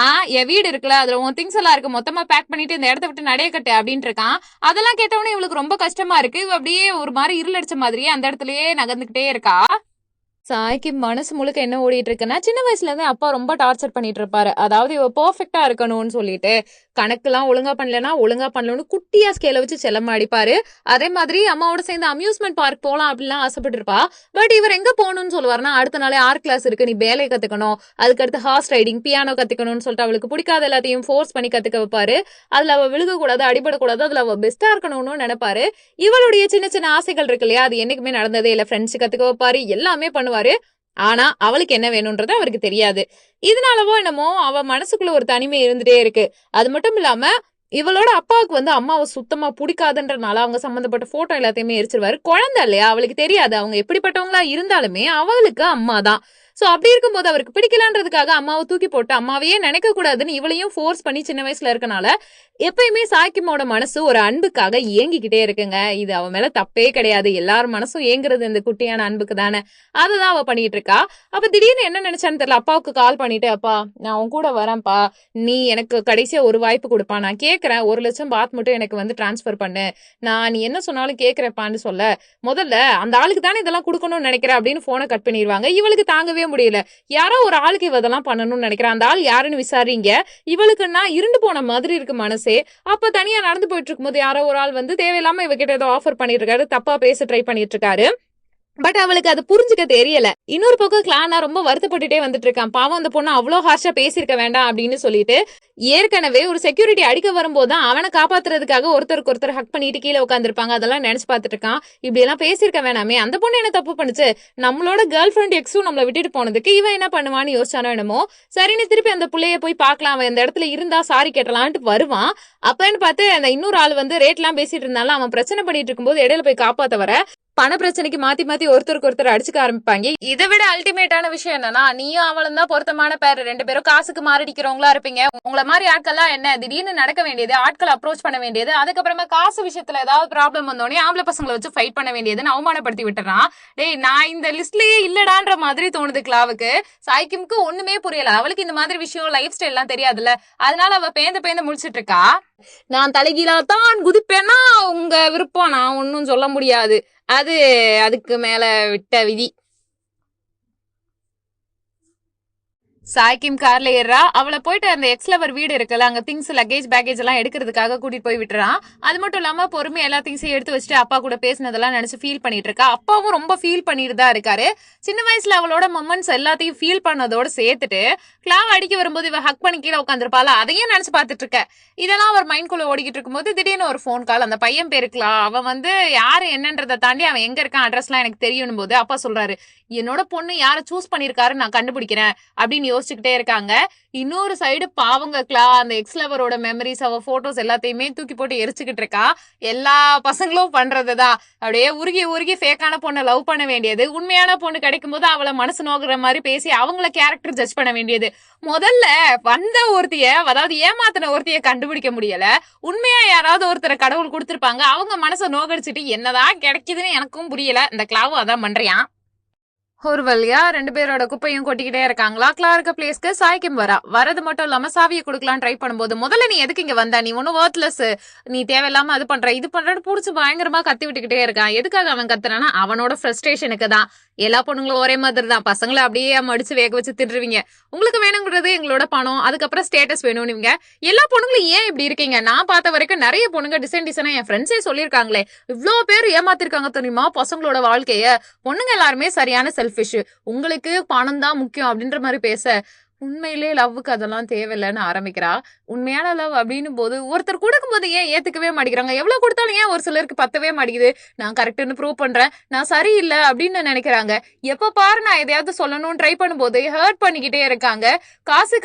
என் வீடு இருக்குல்ல, அதுல உன் திங்ஸ் எல்லாம் இருக்கு, மொத்தமா பேக் பண்ணிட்டு இந்த இடத்த விட்டு நடைய கட்டு அப்படின்ட்டு இருக்கான். அதெல்லாம் கேட்டவொடனே இவளுக்கு ரொம்ப கஷ்டமா இருக்கு. இவ அப்படியே ஒரு மாதிரி இருள் அடிச்ச மாதிரியே அந்த இடத்துலயே நகர்ந்துகிட்டே இருக்கா. சாய்க்கு மனசு முழுக்க என்ன ஓடிட்டு இருக்குன்னா, சின்ன வயசுல இருந்து அப்பா ரொம்ப டார்ச்சர் பண்ணிட்டு இருப்பாரு. அதாவது இவ பெர்ஃபெக்டா இருக்கணும்னு சொல்லிட்டு கணக்கெல்லாம் ஒழுங்கா பண்ணலன்னு குட்டியா ஸ்கேல வச்சு செல்லமா அடிப்பாரு. அதே மாதிரி அம்மாவோட சேர்ந்து அம்யூஸ்மெண்ட் பார்க் போலாம் அப்படிலாம் ஆசைப்பட்டு இருப்பா. பட் இவர் எங்க போகணும்னு சொல்லுவாருன்னா, அடுத்த நாளே ஆர்ட் கிளாஸ் இருக்கு, நீ பேலே கத்துக்கணும், அதுக்கடுத்து ஹார்ஸ் ரைடிங், பியானோ கத்துக்கணும்னு சொல்லிட்டு அவளுக்கு பிடிக்காத எல்லாத்தையும் ஃபோர்ஸ் பண்ணி கத்துக்க வைப்பாரு. அதுல அவ விழுகக்கூடாது, அடிபடக்கூடாது, அதுல அவ பெஸ்டா இருக்கணும்னு நினைப்பாரு. இவளுடைய சின்ன சின்ன ஆசைகள் இருக்கு இல்லையா, அது என்னைக்குமே நடந்ததே இல்ல. ஃப்ரெண்ட்ஸ் கத்துக்க வைப்பாரு, எல்லாமே பண்ணுவாரு. ஆனா அவளுக்கு என்ன வேணும்ன்றது அவருக்கு தெரியாது. இதனாலவோ என்னமோ அவ மனசுக்குள்ள ஒரு தனிமை இருந்துட்டே இருக்கு. அது மட்டும் இல்லாம இவளோட அப்பாவுக்கு வந்து அம்மாவை சுத்தமா பிடிக்காதுன்றனால அவங்க சம்பந்தப்பட்ட போட்டோ எல்லாத்தையுமே எரிச்சிருவாரு. குழந்தை இல்லையா, அவளுக்கு தெரியாது அவங்க எப்படிப்பட்டவங்களா இருந்தாலுமே அவளுக்கு அம்மா தான். சோ அப்படி இருக்கும்போது அவருக்கு பிடிக்கலன்றதுக்காக அம்மாவை தூக்கி போட்டு அம்மாவையே நினைக்க கூடாதுன்னு இவளையும் ஃபோர்ஸ் பண்ணி சின்ன வயசுல இருக்கனால எப்பயுமே சாய்க்கிமோட மனசு ஒரு அன்புக்காக ஏங்கிக்கிட்டே இருக்குங்க. இது அவ மேல தப்பே கிடையாது, எல்லாரும் மனசும் ஏங்குறது இந்த குட்டியான அன்புக்கு தானே. அதுதான் அவ பண்ணிட்டு இருக்கா. அப்ப திடீர்னு என்ன நினைச்சான்னு தெரியல, அப்பாவுக்கு கால் பண்ணிட்டு, அப்பா நான் உன் கூட வரேன்ப்பா, நீ எனக்கு கடைசியா ஒரு வாய்ப்பு கொடுப்பா, நான் கேட்கறேன், 1 லட்சம் பாத் மட்டும் எனக்கு வந்து டிரான்ஸ்பர் பண்ணு, நான் நீ என்ன சொன்னாலும் கேட்கறப்பான்னு சொல்ல, முதல்ல அந்த ஆளுக்கு தானே இதெல்லாம் கொடுக்கணும்னு நினைக்கிறேன் அப்படின்னு போனை கட் பண்ணிடுவாங்க. இவளுக்கு தாங்கவே முடியல, யாரோ ஒரு ஆளுக்கு இவ இதெல்லாம் பண்ணணும்னு நினைக்கிறேன், அந்த ஆள் யாருன்னு விசாரிங்க. இவளுக்குன்னா இருண்டு போன மாதிரி இருக்கு மனசே. அப்ப தனியா நடந்து போயிட்டு இருக்கும்போது யாரோ ஒரு ஆள் வந்து தேவையில்லாம இவகிட்ட ஏதோ ஆஃபர் பண்ணிட்டு இருக்காரு, தப்பா பேச ட்ரை பண்ணிட்டு இருக்காரு. பட் அவளுக்கு அது புரிஞ்சுக்க தெரியல. இன்னொரு பக்கம் கிளானா ரொம்ப வருத்தப்பட்டுட்டே வந்துட்டு இருக்கான். பாவம் அந்த பொண்ணு அவ்வளோ ஹார்ஷா பேசியிருக்க வேண்டாம் அப்படின்னு சொல்லிட்டு, ஏற்கனவே ஒரு செக்யூரிட்டி அடிக்க வரும்போது தான் அவனை காப்பாத்துறதுக்காக ஒருத்தருக்கு ஒருத்தர் ஹக் பண்ணிட்டு கீழே உட்காந்துருப்பாங்க. அதெல்லாம் நினைச்சு பார்த்துட்டு இருக்கான், இப்படி எல்லாம் பேசியிருக்க வேணாமே, அந்த பொண்ணு என்ன தப்பு பண்ணுச்சு, நம்மளோட கேர்ள் ஃபிரெண்ட் எக்ஸும் நம்மள விட்டுட்டு போனதுக்கு இவன் என்ன பண்ணுவான்னு யோசிச்சானோ என்னமோ. சரின்னு திருப்பி அந்த பிள்ளைய போய் பார்க்கலாம், அவன் அந்த இடத்துல இருந்தா சாரி கேட்டலான்ட்டு வருவான். அப்பன்னு பார்த்து அந்த இன்னொரு ஆள் வந்து ரேட் எல்லாம் பேசிட்டு இருந்தாலும் அவன் பிரச்சனை பண்ணிட்டு இருக்கும்போது இடையில போய் காப்பாத்த வர பண பிரச்சனைக்கு மாத்தி மாத்தி ஒருத்தருக்கு ஒருத்தர் அடிச்சுக்க ஆரம்பிப்பாங்க. இதை விட அல்டிமேட்டான விஷயம் என்னன்னா, நீயும் அவளும் தான் பொருத்தமான பேர், 2 பேரும் காசுக்கு மாரடிக்கிறவங்களா இருப்பீங்க. உங்களை மாதிரி ஆட்கள்லாம் என்ன திடீர்னு நடக்க வேண்டியது, ஆட்கள் அப்ரோச் பண்ண வேண்டியது, அதுக்கப்புறமா காசு விஷயத்துல ஏதாவது ப்ராப்ளம் வந்தோடனே ஆம்பளை பசங்களை வச்சு ஃபைட் பண்ண வேண்டியதுன்னு அவமானப்படுத்தி விட்டுறான். டேய், நான் இந்த லிஸ்ட்லயே இல்லடான்ற மாதிரி தோணுது கிளாவுக்கு. சாய்க்கிம்க்கு ஒண்ணுமே புரியல, அவளுக்கு இந்த மாதிரி விஷயம் லைஃப் ஸ்டைல் எல்லாம் தெரியாதுல்ல, அதனால அவ பேந்த முடிச்சிட்டு இருக்கா. நான் தலைகீழா தான் குதிப்பேன்னா உங்க விருப்பம், நான் ஒன்னும் சொல்ல முடியாது, அதுக்கு மேல விட்ட விதி. சாய் கிம் கார்ல ஏறா. அவளை போயிட்டு அந்த எக்ஸ் லவர் வீடு இருக்குல்ல, அங்க திங்ஸ் லக்கேஜ் பேக்கேஜ் எல்லாம் எடுக்கிறதுக்காக கூட்டிட்டு போய் விட்டுறான். அது மட்டும் இல்லாம பொறுமை எல்லா திங்ஸையும் எடுத்து வச்சுட்டு அப்பா கூட பேசினதெல்லாம் நினைச்சு ஃபீல் பண்ணிட்டு இருக்கா. அப்பாவும் ரொம்ப ஃபீல் பண்ணிட்டு தான் இருக்காரு. சின்ன வயசுல அவளோட மொமெண்ட்ஸ் எல்லாத்தையும் ஃபீல் பண்ணதோட சேர்த்துட்டு கிளாவ் அடிக்க வரும்போது இவ ஹக் பண்ணி கீழே உட்காந்துருப்பாளா, அதையும் நினைச்சு பாத்துட்டு இருக்க. இதெல்லாம் அவர் மைண்ட் குள்ள ஓடிக்கிட்டு இருக்கும்போது திடீர்னு ஒரு போன் கால். அந்த பையன் பேருக்கலாம், அவன் வந்து யாரு என்னன்றதை தாண்டி அவன் எங்க இருக்கான் அட்ரஸ் எல்லாம் எனக்கு தெரியும் போது அப்பா சொல்றாரு, என்னோட பொண்ணு யார சூஸ் பண்ணிருக்காரு நான் கண்டுபிடிக்கிறேன் அப்படின்னு யோசிச்சுக்கிட்டே இருக்காங்க. இன்னொரு சைடு பாவங்க கிளா அந்த எக்ஸ் லவரோட மெமரிஸ், அவ போட்டோஸ் எல்லாத்தையுமே தூக்கி போட்டு எரிச்சுக்கிட்டு இருக்கா. எல்லா பசங்களும் பண்றதுதான். அப்படியே உருகி உருகி ஃபேக்கான பொண்ணை லவ் பண்ண வேண்டியது, உண்மையான பொண்ணு கிடைக்கும் போது அவளை மனசு நோக்குற மாதிரி பேசி அவங்கள கேரக்டர் ஜட்ஜ் பண்ண வேண்டியது. முதல்ல வந்த ஒருத்திய, அதாவது ஏமாத்தின ஒருத்திய கண்டுபிடிக்க முடியல. உண்மையா யாராவது ஒருத்தரை கடவுள் கொடுத்திருப்பாங்க, அவங்க மனசை நோக்கடிச்சிட்டு என்னதான் கிடைக்குதுன்னு எனக்கும் புரியல. இந்த கிளாவும் அதான் பண்றியான். ஒரு வழியா 2 பேரோட குப்பையும் கொட்டிக்கிட்டே இருக்காங்களா. கிளார்க்கு பிளேஸ்க்கு சாய் கிம் வரது மட்டும் இல்லாம சாவியை கொடுக்கலாம் ட்ரை பண்ணும்போது, முதல்ல நீ எதுக்கு இங்க வந்தா, நீ ஒன்னும் வர்த்லெஸ், நீ தேவையில்லாம அது பண்ற இது பண்றன்னு புடிச்சு பயங்கரமா கத்தி விட்டுக்கிட்டே இருக்கான். எதுக்காக அவன் கத்துறானா, அவனோட ஃப்ரஸ்ட்ரேஷனுக்கு தான். எல்லா பொண்ணுங்களும் ஒரே மாதிரி தான், பசங்களை அப்படியே மடிச்சு வேக வச்சு திட்டுருவீங்க. உங்களுக்கு வேணுங்கிறது எங்களோட பணம், அதுக்கப்புறம் ஸ்டேட்டஸ் வேணும். நீங்க எல்லா பொண்ணுங்களும் ஏன் இப்படி இருக்கீங்க? நான் பார்த்த வரைக்கும் நிறைய பொண்ணுங்க டிசைனா என் ஃப்ரெண்ட்ஸே சொல்லியிருக்காங்களே, இவ்வளவு பேர் ஏமாத்திருக்காங்க தெரியுமா பசங்களோட வாழ்க்கைய. பொண்ணுங்க எல்லாருமே சரியான செல்ஃபிஷ், உங்களுக்கு பணம் தான் முக்கியம் அப்படின்ற மாதிரி பேச, உண்மையிலே லவ்வுக்கு அதெல்லாம் தேவையில்லைன்னு ஆரம்பிக்கிறா. உண்மையான லவ் அப்படின்னு போது ஒருத்தர் கொடுக்கும் போது ஏன் ஏத்துக்கவே மாட்டேங்கிறாங்க? எவ்வளவு கொடுத்தாலும் ஏன் ஒரு சிலருக்கு பத்தவே மாட்டேங்குது? நான் கரெக்ட்னு ப்ரூவ் பண்றேன், நான் சரியில்லை அப்படின்னு நினைக்கிறாங்க. எப்ப பாரு நான் எதையாவது சொல்லணும்னு ட்ரை பண்ணும்போது ஹர்ட் பண்ணிக்கிட்டே இருக்காங்க.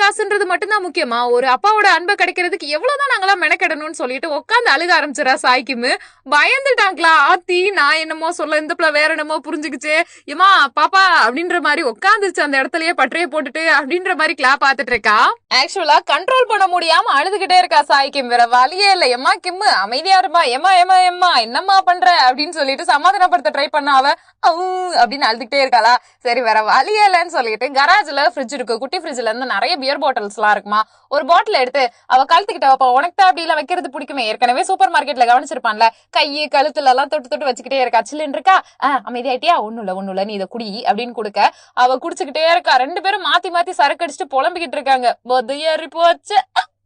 காசுன்றது மட்டும்தான் முக்கியமா? ஒரு அப்பாவோட அன்பை கிடைக்கிறதுக்கு எவ்வளவுதான் நாங்களாம் மெனக்கெடணும்னு சொல்லிட்டு உட்காந்து அழுக ஆரம்பிச்சிடா சாய்க்குமு. பயந்துட்டாங்களா ஆத்தி, நான் என்னமோ சொல்ல இந்த பிள்ளை வேற என்னமோ புரிஞ்சுக்கிச்சு, ஏமா பாப்பா அப்படின்ற மாதிரி உட்காந்துருச்சு அந்த இடத்துலயே பற்றைய போட்டுட்டு அப்படின்ற மாதிரி கிளாப் பாத்துட்டு இருக்கா. ஆக்சுவலா கண்ட்ரோல் பண்ண முடியாம அழுதுகிட்டே இருக்கா சாய் கிம். வேற வழியே இல்ல, எம்மா கிம் அமைதியா இருமா, எம்மா எம்மா எம்மா என்னம்மா பண்ற அப்படின்னு சொல்லிட்டு சமாதானப்படுத்த ட்ரை பண்ண அவ அப்படின்னு அழுதுகிட்டே இருக்காளா. சரி வேற வழியே இல்லன்னு சொல்லிட்டு கராஜ்ல ஃப்ரிட்ஜ் இருக்கு, குட்டி ஃப்ரிட்ஜ்ல இருந்து நிறைய பியர் பாட்டில்ஸ் எல்லாம் இருக்குமா. ஒரு பாட்டில் எடுத்து அவ கழுத்துக்கிட்ட வைப்பா. உனக்கு தான் அப்படி எல்லாம் வைக்கிறது பிடிக்குமே, ஏற்கனவே சூப்பர் மார்க்கெட்ல கவனிச்சிருப்பான்ல, கையை கழுத்துல எல்லாம் தொட்டு தொட்டு வச்சுக்கிட்டே இருக்கா. சில்லுன்னு இருக்கா, அமைதியாயிட்டியா, ஒண்ணும் இல்ல நீ இதை குடி அப்படின்னு கொடுக்க அவ குடிச்சுக்கிட்டே இருக்கா. 2 பேரும் மாத்தி மாத்தி சரக்கு அடிச்சுட்டு புலம்பிக்கிட்டு இருக்காங்க. பொதையறி போச்சு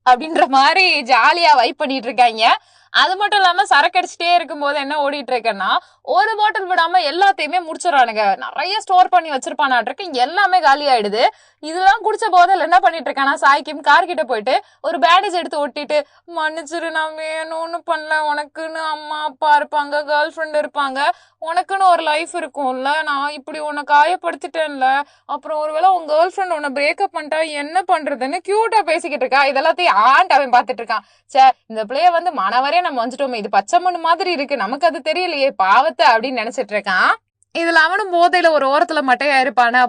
அப்படின்ற மாதிரி ஜாலியா வைப் பண்ணிட்டு இருக்காங்க. அது மட்டும் இல்லாம சரக்கு அடிச்சுட்டே இருக்கும் போது என்ன ஓடிட்டு இருக்கேன்னா, ஒரு பாட்டில் விடாம எல்லாத்தையுமே முடிச்சிடறானுங்க. நிறைய ஸ்டோர் பண்ணி வச்சிருப்பானாட்டிருக்கு, எல்லாமே காலி ஆயிடுது. இதெல்லாம் குடிச்ச போதில் என்ன பண்ணிட்டு இருக்கானா, சாய் கிம் கார் கிட்ட போயிட்டு ஒரு பேண்டேஜ் எடுத்து ஒட்டிட்டு, மன்னிச்சிரு நான் வேணும்னு பண்ணல, உனக்குன்னு அம்மா அப்பா இருப்பாங்க, கேர்ள் ஃப்ரெண்ட் இருப்பாங்க, உனக்குன்னு ஒரு லைஃப் இருக்கும்ல, நான் இப்படி உன்னை காயப்படுத்திட்டேன்ல, அப்புறம் ஒருவேளை உன் கேர்ள் ஃப்ரெண்ட் உன்னை பிரேக்கப் பண்ணிட்டா என்ன பண்றதுன்னு கியூட்டா பேசிக்கிட்டு இருக்கா. இதெல்லாத்தையும் அவன் பாத்துட்டு இருக்கான். சே, இந்த பிள்ளைய வந்து மனவரைய நம்ம வந்துட்டோமே, இது பச்சை மண்ணு மாதிரி இருக்கு, நமக்கு அது தெரியலையே பாவத்தை அப்படின்னு நினைச்சிட்டு இருக்கான். இதுல அவனும் போதையில ஒரு ஓரத்துல மட்டையா இருப்பானா,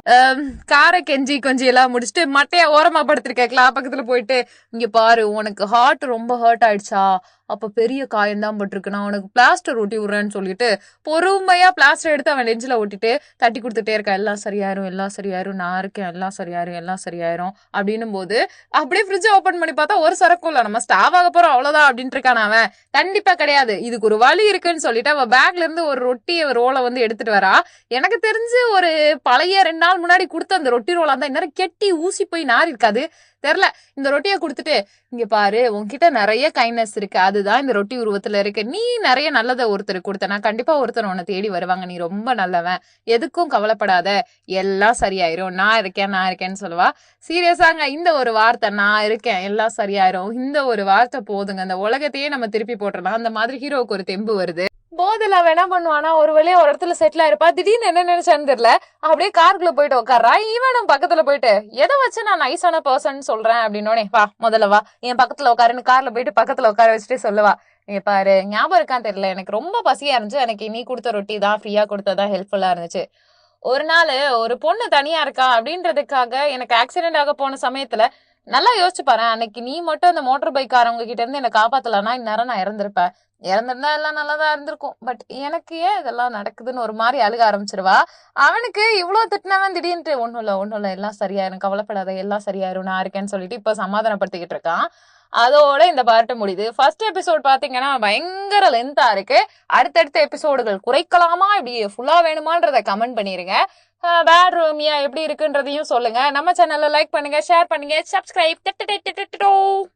காரை கெஞ்சி கொஞ்சம் எல்லாம் முடிச்சுட்டு மட்டையா ஓரமா படுத்திருக்க கிளா பக்கத்துல போயிட்டு, இங்க பாரு உனக்கு ஹார்ட் ரொம்ப ஹர்ட் ஆயிடுச்சா, அப்ப பெரிய காயம்தான் பட்டிருக்கு, நான் உனக்கு பிளாஸ்டர் ஒட்டி விடுறேன்னு சொல்லிட்டு பொறுமையா பிளாஸ்டர் எடுத்து அவன் நெஞ்சில ஒட்டிட்டு தட்டி கொடுத்துட்டே இருக்கான். எல்லாம் சரியாயிரும் நான் இருக்கேன், எல்லாம் சரியாயிரும் அப்படின்னும் போது அப்படியே ஃப்ரிட்ஜ் ஓபன் பண்ணி பார்த்தா ஒரு சரக்கும் இல்ல. நம்ம ஸ்டாவ் ஆக போறோம் அவ்வளவுதான் அப்படின்ட்டு இருக்கான் அவன். கண்டிப்பா கிடையாது, இதுக்கு ஒரு வழி இருக்குன்னு சொல்லிட்டு அவன் பேக்ல இருந்து ஒரு ரொட்டி ரோலை வந்து எடுத்துட்டு வரா. எனக்கு தெரிஞ்சு ஒரு பழைய 2 நாள் முன்னாடி கொடுத்த அந்த ரொட்டி ரோலா தான் இன்னும் கெட்டி ஊசி போய் நாரி இருக்காது தெரியல. இந்த ரொட்டியை கொடுத்துட்டு, இங்க பாரு உன்கிட்ட நிறைய கைண்ட்னஸ் இருக்கு, அதுதான் இந்த ரொட்டி உருவத்துல இருக்கு, நீ நிறைய நல்லதை ஒருத்தருக்கு கொடுத்தனா கண்டிப்பா ஒருத்தர் உன்னை தேடி வருவாங்க, நீ ரொம்ப நல்லவன், எதுக்கும் கவலைப்படாத, எல்லாம் சரியாயிரும், நான் இருக்கேன்னு சொல்லுவா. சீரியஸாங்க இந்த ஒரு வார்த்தை, நான் இருக்கேன் எல்லாம் சரியாயிரும், இந்த ஒரு வார்த்தை போதுங்க, இந்த உலகத்தையே நம்ம திருப்பி போட்டுடலாம். அந்த மாதிரி ஹீரோவுக்கு ஒரு தெம்பு வருது. போதில் அவன் என்ன பண்ணுவானா, ஒரு வழியா ஒரு இடத்துல செட்டில் ஆயிருப்பா. திடீர்னு என்ன நினைச்சான்னு தெரியல, அப்படியே காருக்குள்ள போயிட்டு உட்கார்றா. இவனும் பக்கத்துல போயிட்டு, எதை வச்சு நான் நைஸான பர்சன் சொல்றேன் அப்படின்னோடனே, வா முதல்ல வா என் பக்கத்துல உட்காருன்னு கார்ல போயிட்டு பக்கத்துல உட்கார வச்சுட்டு சொல்லுவா, நீ பாரு ஞாபகம் இருக்கான்னு தெரியல, எனக்கு ரொம்ப பசியா இருந்துச்சு, எனக்கு நீ கொடுத்த ரொட்டி தான் ஃப்ரீயா கொடுத்ததான் ஹெல்ப்ஃபுல்லா இருந்துச்சு. ஒரு நாள் ஒரு பொண்ணு தனியா இருக்கா அப்படின்றதுக்காக எனக்கு ஆக்சிடென்ட் ஆக போன சமயத்துல நல்லா யோசிச்சு பாரு, அன்னைக்கு நீ மட்டும் அந்த மோட்டர் பைக்காரவங்க கிட்ட இருந்து என்னை காப்பாத்தலன்னா இந்நேரம் நான் இறந்திருப்பேன், இறந்திருந்தா எல்லாம் நல்லதா இருந்திருக்கும், பட் எனக்கு ஏன் இதெல்லாம் நடக்குதுன்னு ஒரு மாதிரி அழுக ஆரம்பிச்சிருவா. அவனுக்கு இவ்வளவு திட்டினவன் திடீர்னு ஒண்ணும் இல்ல எல்லாம் சரியாயிரும், கவலைப்படாத எல்லாம் சரியாயிரும், நான் இருக்கேன்னு சொல்லிட்டு இப்ப சமாதானப்படுத்திக்கிட்டு இருக்கான். அதோட இந்த பார்ட் முடியுது. ஃபர்ஸ்ட் எபிசோட் பாத்தீங்கன்னா பயங்கர லென்த்தா இருக்கு. அடுத்தடுத்த எபிசோடுகள் குறைக்கலாமா, இப்படி ஃபுல்லா வேணுமான்றத கமெண்ட் பண்ணிருங்க. பேட் ரோமியா எப்படி இருக்குன்றதையும் சொல்லுங்க. நம்ம சேனலை லைக் பண்ணுங்க, ஷேர் பண்ணுங்க, சப்ஸ்கிரைப்.